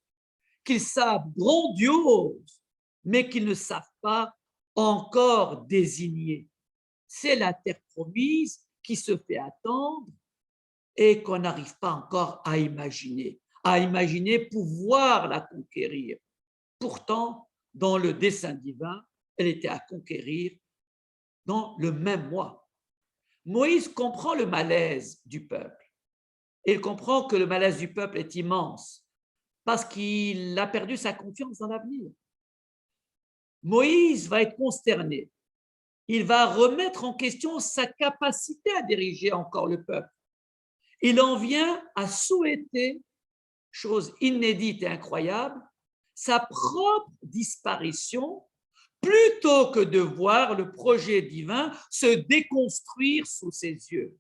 qu'ils savent grandiose, mais qu'ils ne savent pas encore désigner. C'est la terre promise qui se fait attendre et qu'on n'arrive pas encore à imaginer pouvoir la conquérir. Pourtant, dans le dessein divin, elle était à conquérir dans le même mois. Moïse comprend le malaise du peuple. Il comprend que le malaise du peuple est immense parce qu'il a perdu sa confiance dans l'avenir. Moïse va être consterné. Il va remettre en question sa capacité à diriger encore le peuple. Il en vient à souhaiter, chose inédite et incroyable, sa propre disparition plutôt que de voir le projet divin se déconstruire sous ses yeux.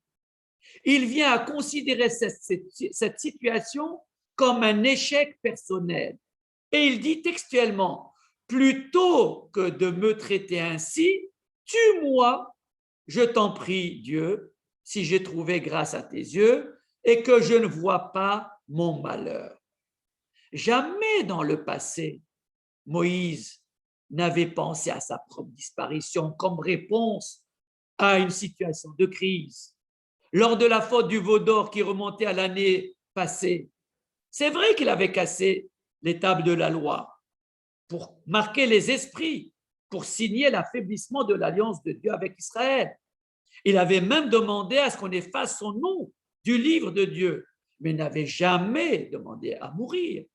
Il vient à considérer cette situation comme un échec personnel. Et il dit textuellement, plutôt que de me traiter ainsi, tue-moi, je t'en prie, Dieu, si j'ai trouvé grâce à tes yeux et que je ne vois pas mon malheur. Jamais dans le passé, Moïse n'avait pensé à sa propre disparition comme réponse à une situation de crise. Lors de la faute du veau d'or qui remontait à l'année passée, c'est vrai qu'il avait cassé les tables de la loi pour marquer les esprits, pour signer l'affaiblissement de l'alliance de Dieu avec Israël. Il avait même demandé à ce qu'on efface son nom du livre de Dieu, mais n'avait jamais demandé à mourir.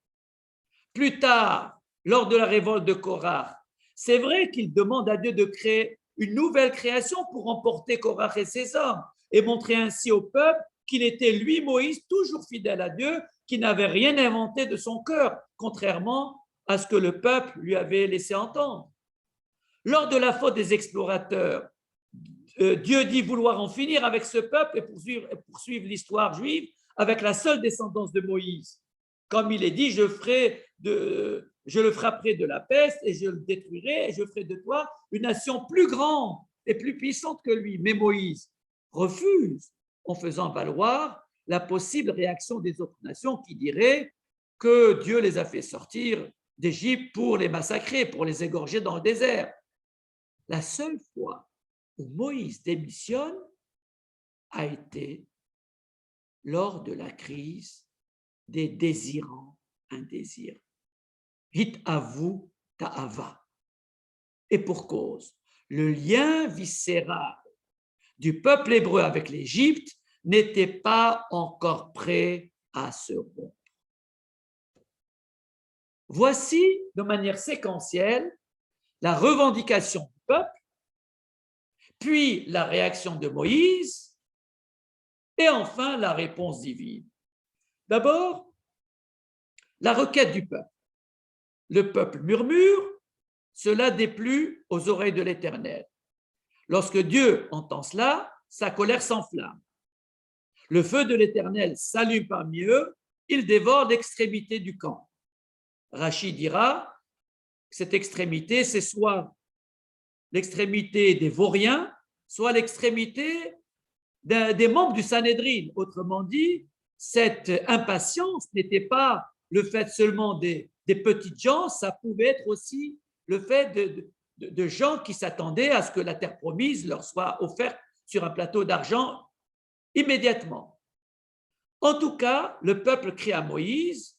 Plus tard, lors de la révolte de Korach, c'est vrai qu'il demande à Dieu de créer une nouvelle création pour emporter Korach et ses hommes et montrer ainsi au peuple qu'il était lui, Moïse, toujours fidèle à Dieu, qui n'avait rien inventé de son cœur, contrairement à ce que le peuple lui avait laissé entendre. Lors de la faute des explorateurs, Dieu dit vouloir en finir avec ce peuple et poursuivre l'histoire juive avec la seule descendance de Moïse. Comme il est dit, je le frapperai de la peste et je le détruirai et je ferai de toi une nation plus grande et plus puissante que lui. Mais Moïse refuse en faisant valoir la possible réaction des autres nations qui diraient que Dieu les a fait sortir d'Égypte pour les massacrer, pour les égorger dans le désert. La seule fois où Moïse démissionne a été lors de la crise des désirants un désir. Hit avu ta'ava. Et pour cause, le lien viscéral du peuple hébreu avec l'Égypte n'était pas encore prêt à se rompre. Voici, de manière séquentielle, la revendication du peuple, puis la réaction de Moïse, et enfin la réponse divine. D'abord, la requête du peuple. Le peuple murmure, cela déplut aux oreilles de l'Éternel. Lorsque Dieu entend cela, sa colère s'enflamme. Le feu de l'Éternel s'allume parmi eux, il dévore l'extrémité du camp. Rachid dira que cette extrémité, c'est soit l'extrémité des vauriens, soit l'extrémité des membres du Sanhédrin. Autrement dit, cette impatience n'était pas le fait seulement des petites gens, ça pouvait être aussi le fait de gens qui s'attendaient à ce que la terre promise leur soit offerte sur un plateau d'argent immédiatement. En tout cas, le peuple crie à Moïse.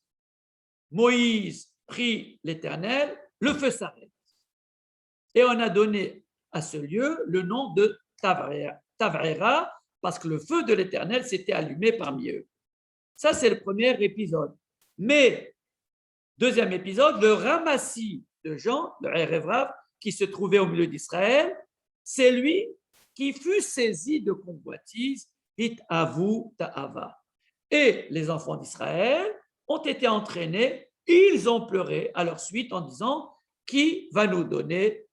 Moïse prie l'Éternel, le feu s'arrête. Et on a donné à ce lieu le nom de Tavrera, parce que le feu de l'Éternel s'était allumé parmi eux. Ça, c'est le premier épisode. Mais, deuxième épisode, le ramassis de gens, le Erev Rav, qui se trouvait au milieu d'Israël, c'est lui qui fut saisi de convoitise, Hit Avu Ta'ava. Et les enfants d'Israël ont été entraînés, ils ont pleuré à leur suite en disant « Qui va nous donner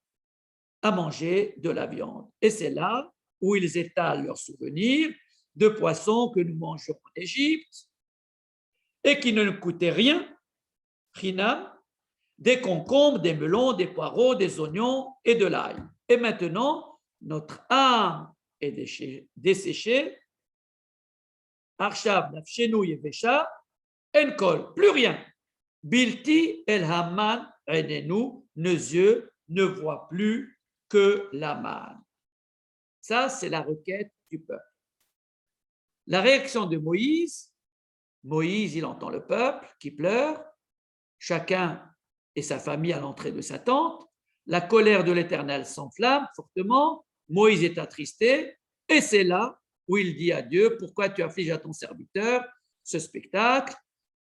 à manger de la viande ?» Et c'est là où ils étalent leurs souvenirs de poissons que nous mangeons en Égypte et qui ne nous coûtaient rien, Chinam, des concombres, des melons, des poireaux, des oignons et de l'ail. Et maintenant, notre âme est desséchée. Arshav nafshenu yevesha enkol, plus rien. Bilti el haman enenu, nos yeux ne voient plus que la manne. Ça, c'est la requête du peuple. La réaction de Moïse, il entend le peuple qui pleure, chacun et sa famille à l'entrée de sa tente, la colère de l'Éternel s'enflamme fortement, Moïse est attristé, et c'est là où il dit à Dieu, pourquoi tu affliges à ton serviteur ce spectacle?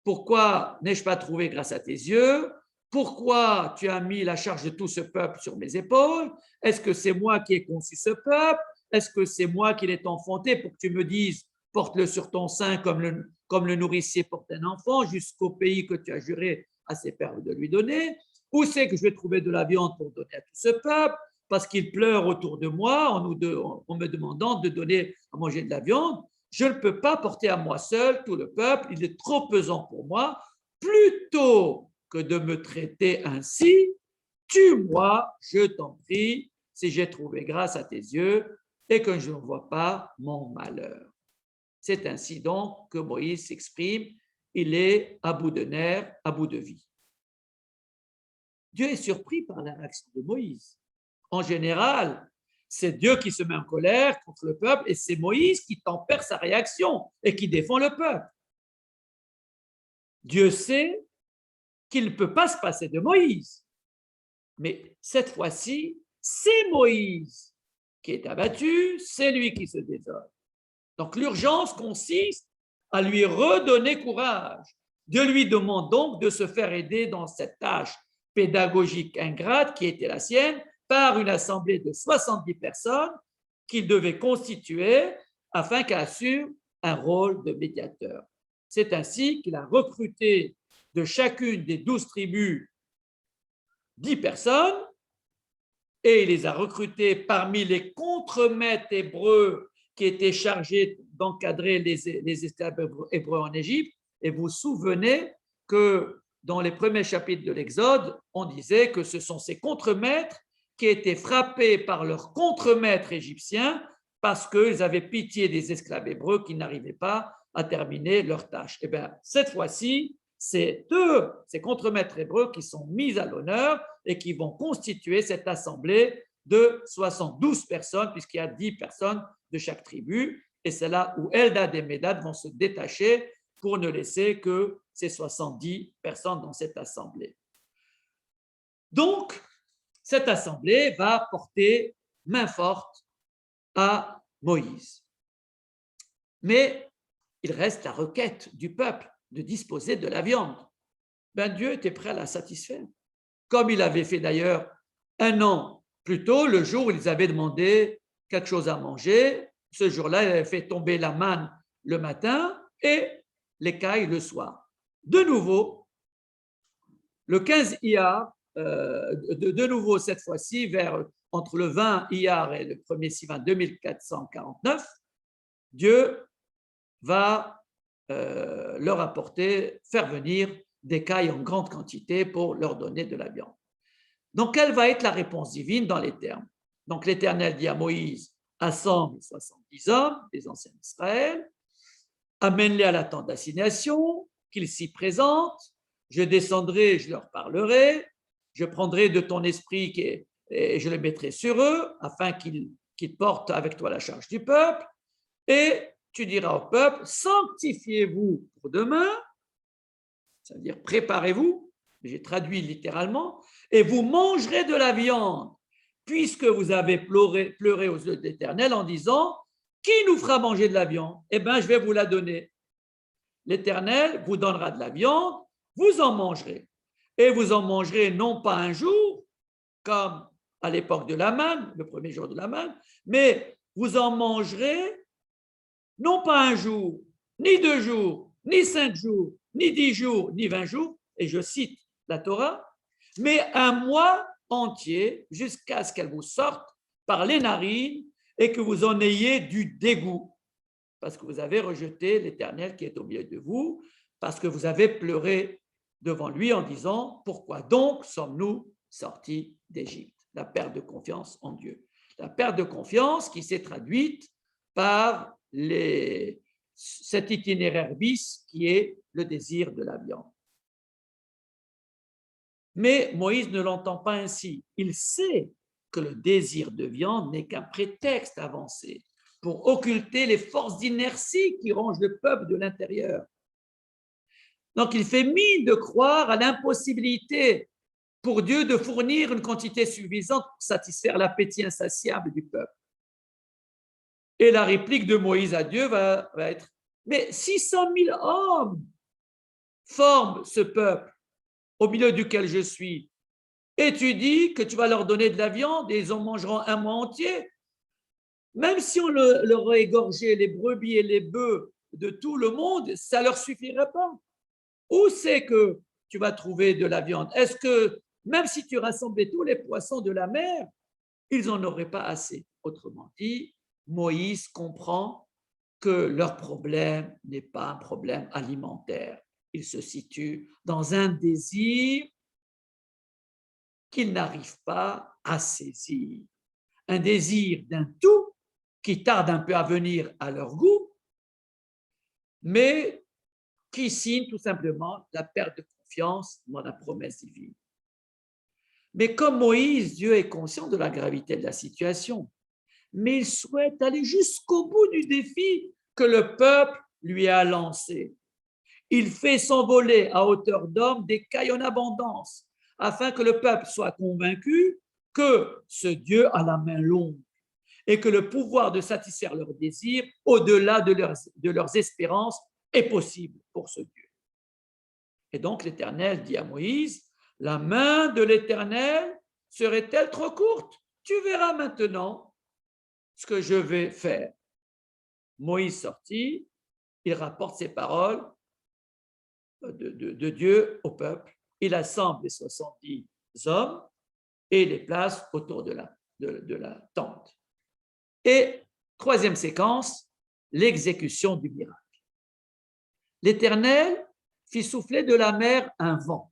Pourquoi n'ai-je pas trouvé grâce à tes yeux? Pourquoi tu as mis la charge de tout ce peuple sur mes épaules? Est-ce que c'est moi qui ai conçu ce peuple? Est-ce que c'est moi qui l'ai enfanté pour que tu me dises, porte-le sur ton sein comme le nourricier porte un enfant jusqu'au pays que tu as juré à ses pères de lui donner? Où c'est que je vais trouver de la viande pour donner à tout ce peuple? Parce qu'ils pleurent autour de moi en me demandant de donner à manger de la viande. Je ne peux pas porter à moi seul tout le peuple, il est trop pesant pour moi. Plutôt que de me traiter ainsi, tue-moi, je t'en prie, si j'ai trouvé grâce à tes yeux et que je ne vois pas mon malheur. C'est ainsi donc que Moïse s'exprime, il est à bout de nerfs, à bout de vie. Dieu est surpris par la réaction de Moïse. En général, c'est Dieu qui se met en colère contre le peuple et c'est Moïse qui tempère sa réaction et qui défend le peuple. Dieu sait qu'il ne peut pas se passer de Moïse. Mais cette fois-ci, c'est Moïse qui est abattu, c'est lui qui se désole. Donc l'urgence consiste à lui redonner courage. Dieu lui demande donc de se faire aider dans cette tâche pédagogique ingrate qui était la sienne par une assemblée de 70 personnes qu'il devait constituer afin qu'elle assure un rôle de médiateur. C'est ainsi qu'il a recruté de chacune des 12 tribus 10 personnes et il les a recrutés parmi les contremaîtres hébreux qui étaient chargés d'encadrer les esclaves hébreux en Égypte. Et vous vous souvenez que dans les premiers chapitres de l'Exode, on disait que ce sont ces contremaîtres qui étaient frappés par leurs contremaîtres égyptiens parce qu'ils avaient pitié des esclaves hébreux qui n'arrivaient pas à terminer leur tâche. Et bien, cette fois-ci, c'est eux, ces contremaîtres hébreux, qui sont mis à l'honneur et qui vont constituer cette assemblée de 72 personnes, puisqu'il y a 10 personnes de chaque tribu. Et c'est là où Eldad et Médad vont se détacher pour ne laisser que ces 70 personnes dans cette assemblée. Donc, cette assemblée va porter main forte à Moïse. Mais il reste la requête du peuple de disposer de la viande. Ben, Dieu était prêt à la satisfaire, comme il avait fait d'ailleurs un an plus tôt, le jour où ils avaient demandé quelque chose à manger. Ce jour-là, il avait fait tomber la manne le matin et l'écaille le soir. De nouveau, le 15 Iyar, de nouveau cette fois-ci, entre le 20 Iyar et le 1er Sivan 2449, Dieu va leur apporter, faire venir des cailles en grande quantité pour leur donner de la viande. Donc, quelle va être la réponse divine dans les termes? Donc, l'Éternel dit à Moïse, assemble 70 hommes des anciens d'Israël, amène-les à la tente d'assignation, qu'ils s'y présentent, je descendrai, je leur parlerai, je prendrai de ton esprit et je le mettrai sur eux, afin qu'ils portent avec toi la charge du peuple, et tu diras au peuple, sanctifiez-vous pour demain, ça veut dire préparez-vous, j'ai traduit littéralement, et vous mangerez de la viande, puisque vous avez pleuré aux yeux de l'Éternel en disant, qui nous fera manger de la viande? Eh bien, je vais vous la donner. L'Éternel vous donnera de la viande, vous en mangerez. Et vous en mangerez non pas un jour, comme à l'époque de la manne, le premier jour de la manne, mais vous en mangerez non pas un jour, ni 2 jours, ni 5 jours, ni 10 jours, ni 20 jours, et je cite la Torah, mais un mois entier jusqu'à ce qu'elle vous sorte par les narines et que vous en ayez du dégoût, parce que vous avez rejeté l'Éternel qui est au milieu de vous, parce que vous avez pleuré devant lui en disant, pourquoi donc sommes-nous sortis d'Égypte? La perte de confiance en Dieu. La perte de confiance qui s'est traduite par cet itinéraire bis qui est le désir de la viande. Mais Moïse ne l'entend pas ainsi. Il sait que le désir de viande n'est qu'un prétexte avancé pour occulter les forces d'inertie qui rongent le peuple de l'intérieur. Donc il fait mine de croire à l'impossibilité pour Dieu de fournir une quantité suffisante pour satisfaire l'appétit insatiable du peuple. Et la réplique de Moïse à Dieu va être, mais 600 000 hommes forment ce peuple au milieu duquel je suis. Et tu dis que tu vas leur donner de la viande et ils en mangeront un mois entier. Même si on leur a égorgé les brebis et les bœufs de tout le monde, ça ne leur suffirait pas. Où c'est que tu vas trouver de la viande? Est-ce que même si tu rassemblais tous les poissons de la mer, ils n'en auraient pas assez? Autrement dit, Moïse comprend que leur problème n'est pas un problème alimentaire. Il se situe dans un désir qu'ils n'arrivent pas à saisir. Un désir d'un tout qui tarde un peu à venir à leur goût, mais qui signe tout simplement la perte de confiance dans la promesse divine. Mais comme Moïse, Dieu est conscient de la gravité de la situation, mais il souhaite aller jusqu'au bout du défi que le peuple lui a lancé. Il fait s'envoler à hauteur d'homme des cailles en abondance, afin que le peuple soit convaincu que ce Dieu a la main longue et que le pouvoir de satisfaire leurs désirs au-delà de leurs espérances est possible pour ce Dieu. Et donc l'Éternel dit à Moïse, la main de l'Éternel serait-elle trop courte? Tu verras maintenant ce que je vais faire. Moïse sortit, il rapporte ces paroles de Dieu au peuple. Il assemble les 70 hommes et les place autour de la tente. Et troisième séquence, l'exécution du miracle. L'Éternel fit souffler de la mer un vent.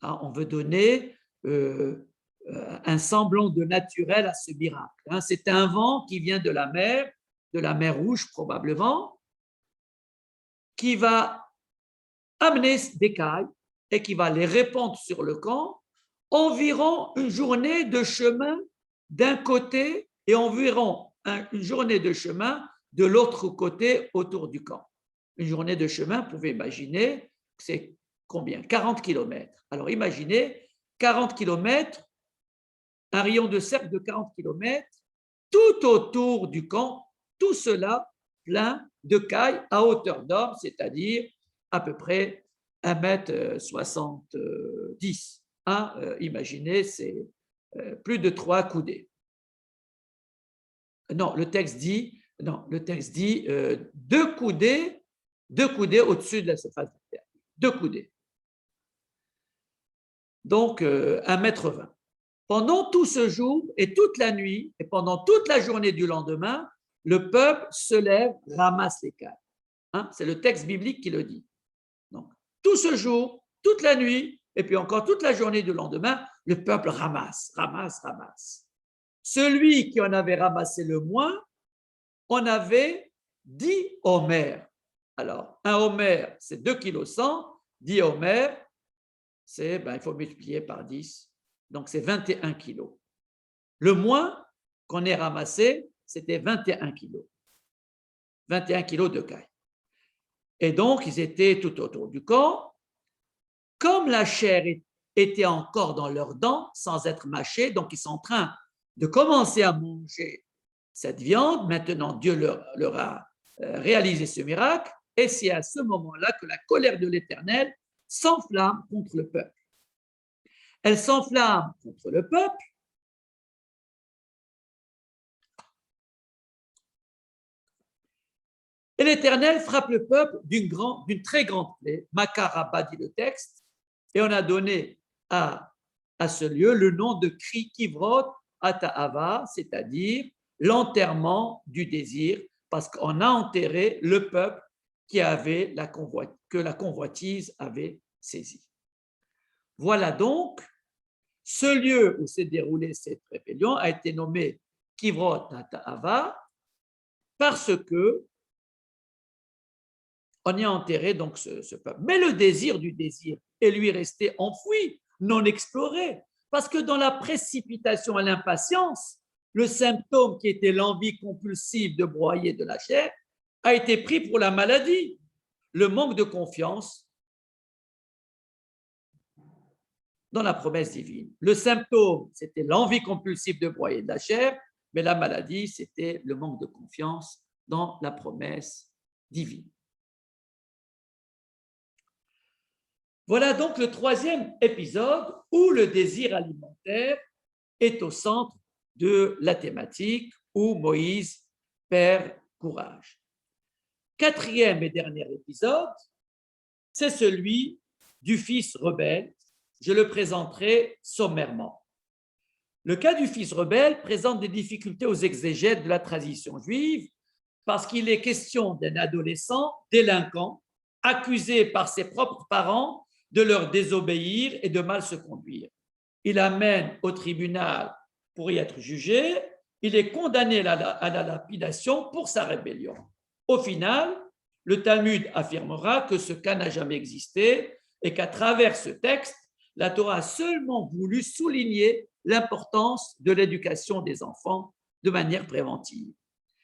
On veut donner un semblant de naturel à ce miracle. C'est un vent qui vient de la mer Rouge probablement, qui va amener des cailles et qui va les répandre sur le camp, environ une journée de chemin d'un côté et environ une journée de chemin de l'autre côté autour du camp. Une journée de chemin, vous pouvez imaginer, c'est combien? 40 km. Alors imaginez 40 km, un rayon de cercle de 40 km, tout autour du camp, tout cela plein de cailles à hauteur d'homme, c'est-à-dire à peu près 1,70 m. Imaginez, c'est plus de 3 coudées. Non, le texte dit 2 coudées au-dessus de la surface de la terre. 2 coudées. donc 1,20 m. Pendant tout ce jour et toute la nuit, et pendant toute la journée du lendemain, le peuple se lève, ramasse les cailles. Hein, c'est le texte biblique qui le dit. Donc, tout ce jour, toute la nuit, et puis encore toute la journée du lendemain, le peuple ramasse, ramasse, ramasse. Celui qui en avait ramassé le moins, on avait 10 homères. Alors, un homère, c'est 2,1 kg, 10 homères, c'est, il faut multiplier par 10, donc c'est 21 kilos. Le moins qu'on ait ramassé, c'était 21 kilos. 21 kilos de cailles. Et donc, ils étaient tout autour du camp. Comme la chair était encore dans leurs dents, sans être mâchée, donc ils sont en train de commencer à manger cette viande. Maintenant, Dieu leur a réalisé ce miracle. Et c'est à ce moment-là que la colère de l'Éternel s'enflamme contre le peuple. Elle s'enflamme contre le peuple. Et l'Éternel frappe le peuple d'une très grande plaie. Makaraba dit le texte. Et on a donné à ce lieu le nom de Kivrot Ata'ava, c'est-à-dire l'enterrement du désir, parce qu'on a enterré le peuple que la convoitise avait saisi. Voilà donc, ce lieu où s'est déroulée cette rébellion a été nommé Kivrot Ata'ava parce que on y a enterré donc ce peuple. Mais le désir du désir est lui resté enfoui, non exploré, parce que dans la précipitation et l'impatience, le symptôme qui était l'envie compulsive de broyer de la chair a été pris pour la maladie, le manque de confiance dans la promesse divine. Le symptôme, c'était l'envie compulsive de broyer de la chair, mais la maladie, c'était le manque de confiance dans la promesse divine. Voilà donc le troisième épisode où le désir alimentaire est au centre de la thématique, où Moïse perd courage. Quatrième et dernier épisode, c'est celui du fils rebelle. Je le présenterai sommairement. Le cas du fils rebelle présente des difficultés aux exégètes de la tradition juive parce qu'il est question d'un adolescent délinquant accusé par ses propres parents de leur désobéir et de mal se conduire. Il amène au tribunal pour y être jugé. Il est condamné à la lapidation pour sa rébellion. Au final, le Talmud affirmera que ce cas n'a jamais existé et qu'à travers ce texte, la Torah a seulement voulu souligner l'importance de l'éducation des enfants de manière préventive.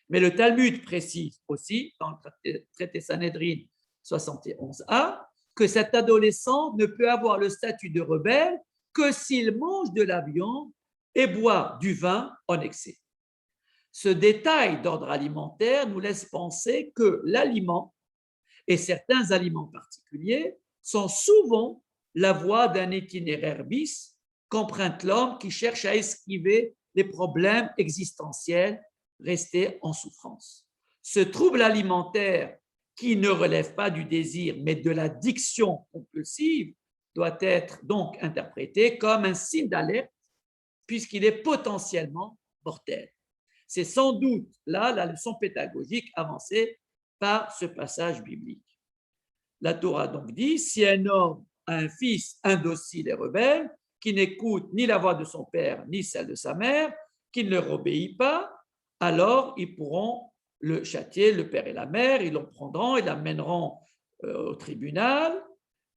Mais le Talmud précise aussi, dans le traité Sanhédrin 71a, que cet adolescent ne peut avoir le statut de rebelle que s'il mange de la viande et boit du vin en excès. Ce détail d'ordre alimentaire nous laisse penser que l'aliment, et certains aliments particuliers, sont souvent la voie d'un itinéraire bis qu'emprunte l'homme qui cherche à esquiver les problèmes existentiels restés en souffrance. Ce trouble alimentaire qui ne relève pas du désir, mais de l'addiction compulsive, doit être donc interprété comme un signe d'alerte, puisqu'il est potentiellement mortel. C'est sans doute là la leçon pédagogique avancée par ce passage biblique. La Torah donc dit, si un homme a un fils indocile et rebelle, qui n'écoute ni la voix de son père, ni celle de sa mère, qui ne leur obéit pas, alors ils pourront le châtier, le père et la mère, ils le prendront, ils l'amèneront au tribunal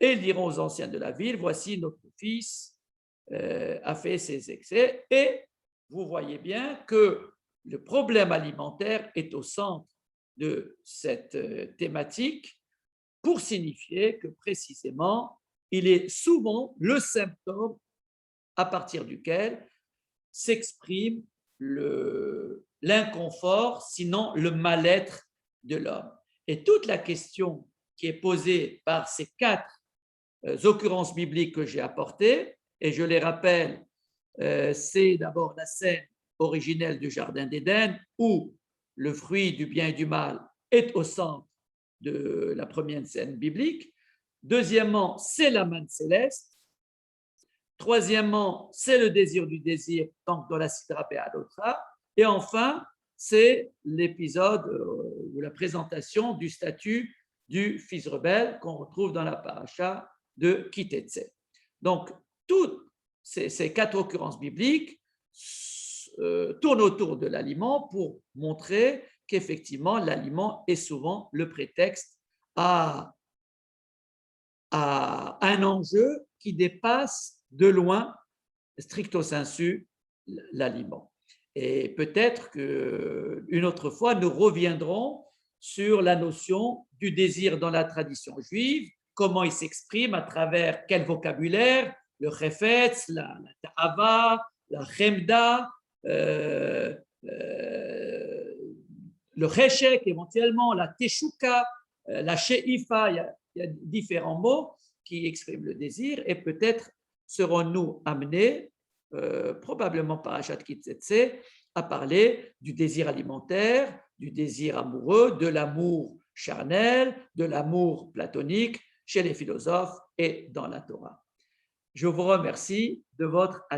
et ils diront aux anciens de la ville, voici notre fils a fait ses excès. Et vous voyez bien que le problème alimentaire est au centre de cette thématique pour signifier que précisément, il est souvent le symptôme à partir duquel s'exprime l'inconfort, sinon le mal-être de l'homme. Et toute la question qui est posée par ces 4 occurrences bibliques que j'ai apportées, et je les rappelle, c'est d'abord la scène originelle du Jardin d'Éden, où le fruit du bien et du mal est au centre de la première scène biblique. Deuxièmement, c'est la manne céleste. Troisièmement, c'est le désir du désir, donc dans la Sidra Be'alotra. Et enfin, c'est l'épisode ou la présentation du statut du fils rebelle qu'on retrouve dans la paracha de Kitetse. Donc, toutes ces quatre occurrences bibliques tournent autour de l'aliment pour montrer qu'effectivement, l'aliment est souvent le prétexte à un enjeu qui dépasse de loin, stricto sensu, l'aliment. Et peut-être qu'une autre fois, nous reviendrons sur la notion du désir dans la tradition juive, comment il s'exprime, à travers quel vocabulaire, le chefetz, la ta'ava, la chemda, le cheshek éventuellement, la teshuka, la sheifa, il y a différents mots qui expriment le désir et peut-être serons-nous amenés, probablement par Achat Kitsetse, à parler du désir alimentaire, du désir amoureux, de l'amour charnel, de l'amour platonique chez les philosophes et dans la Torah. Je vous remercie de votre attention.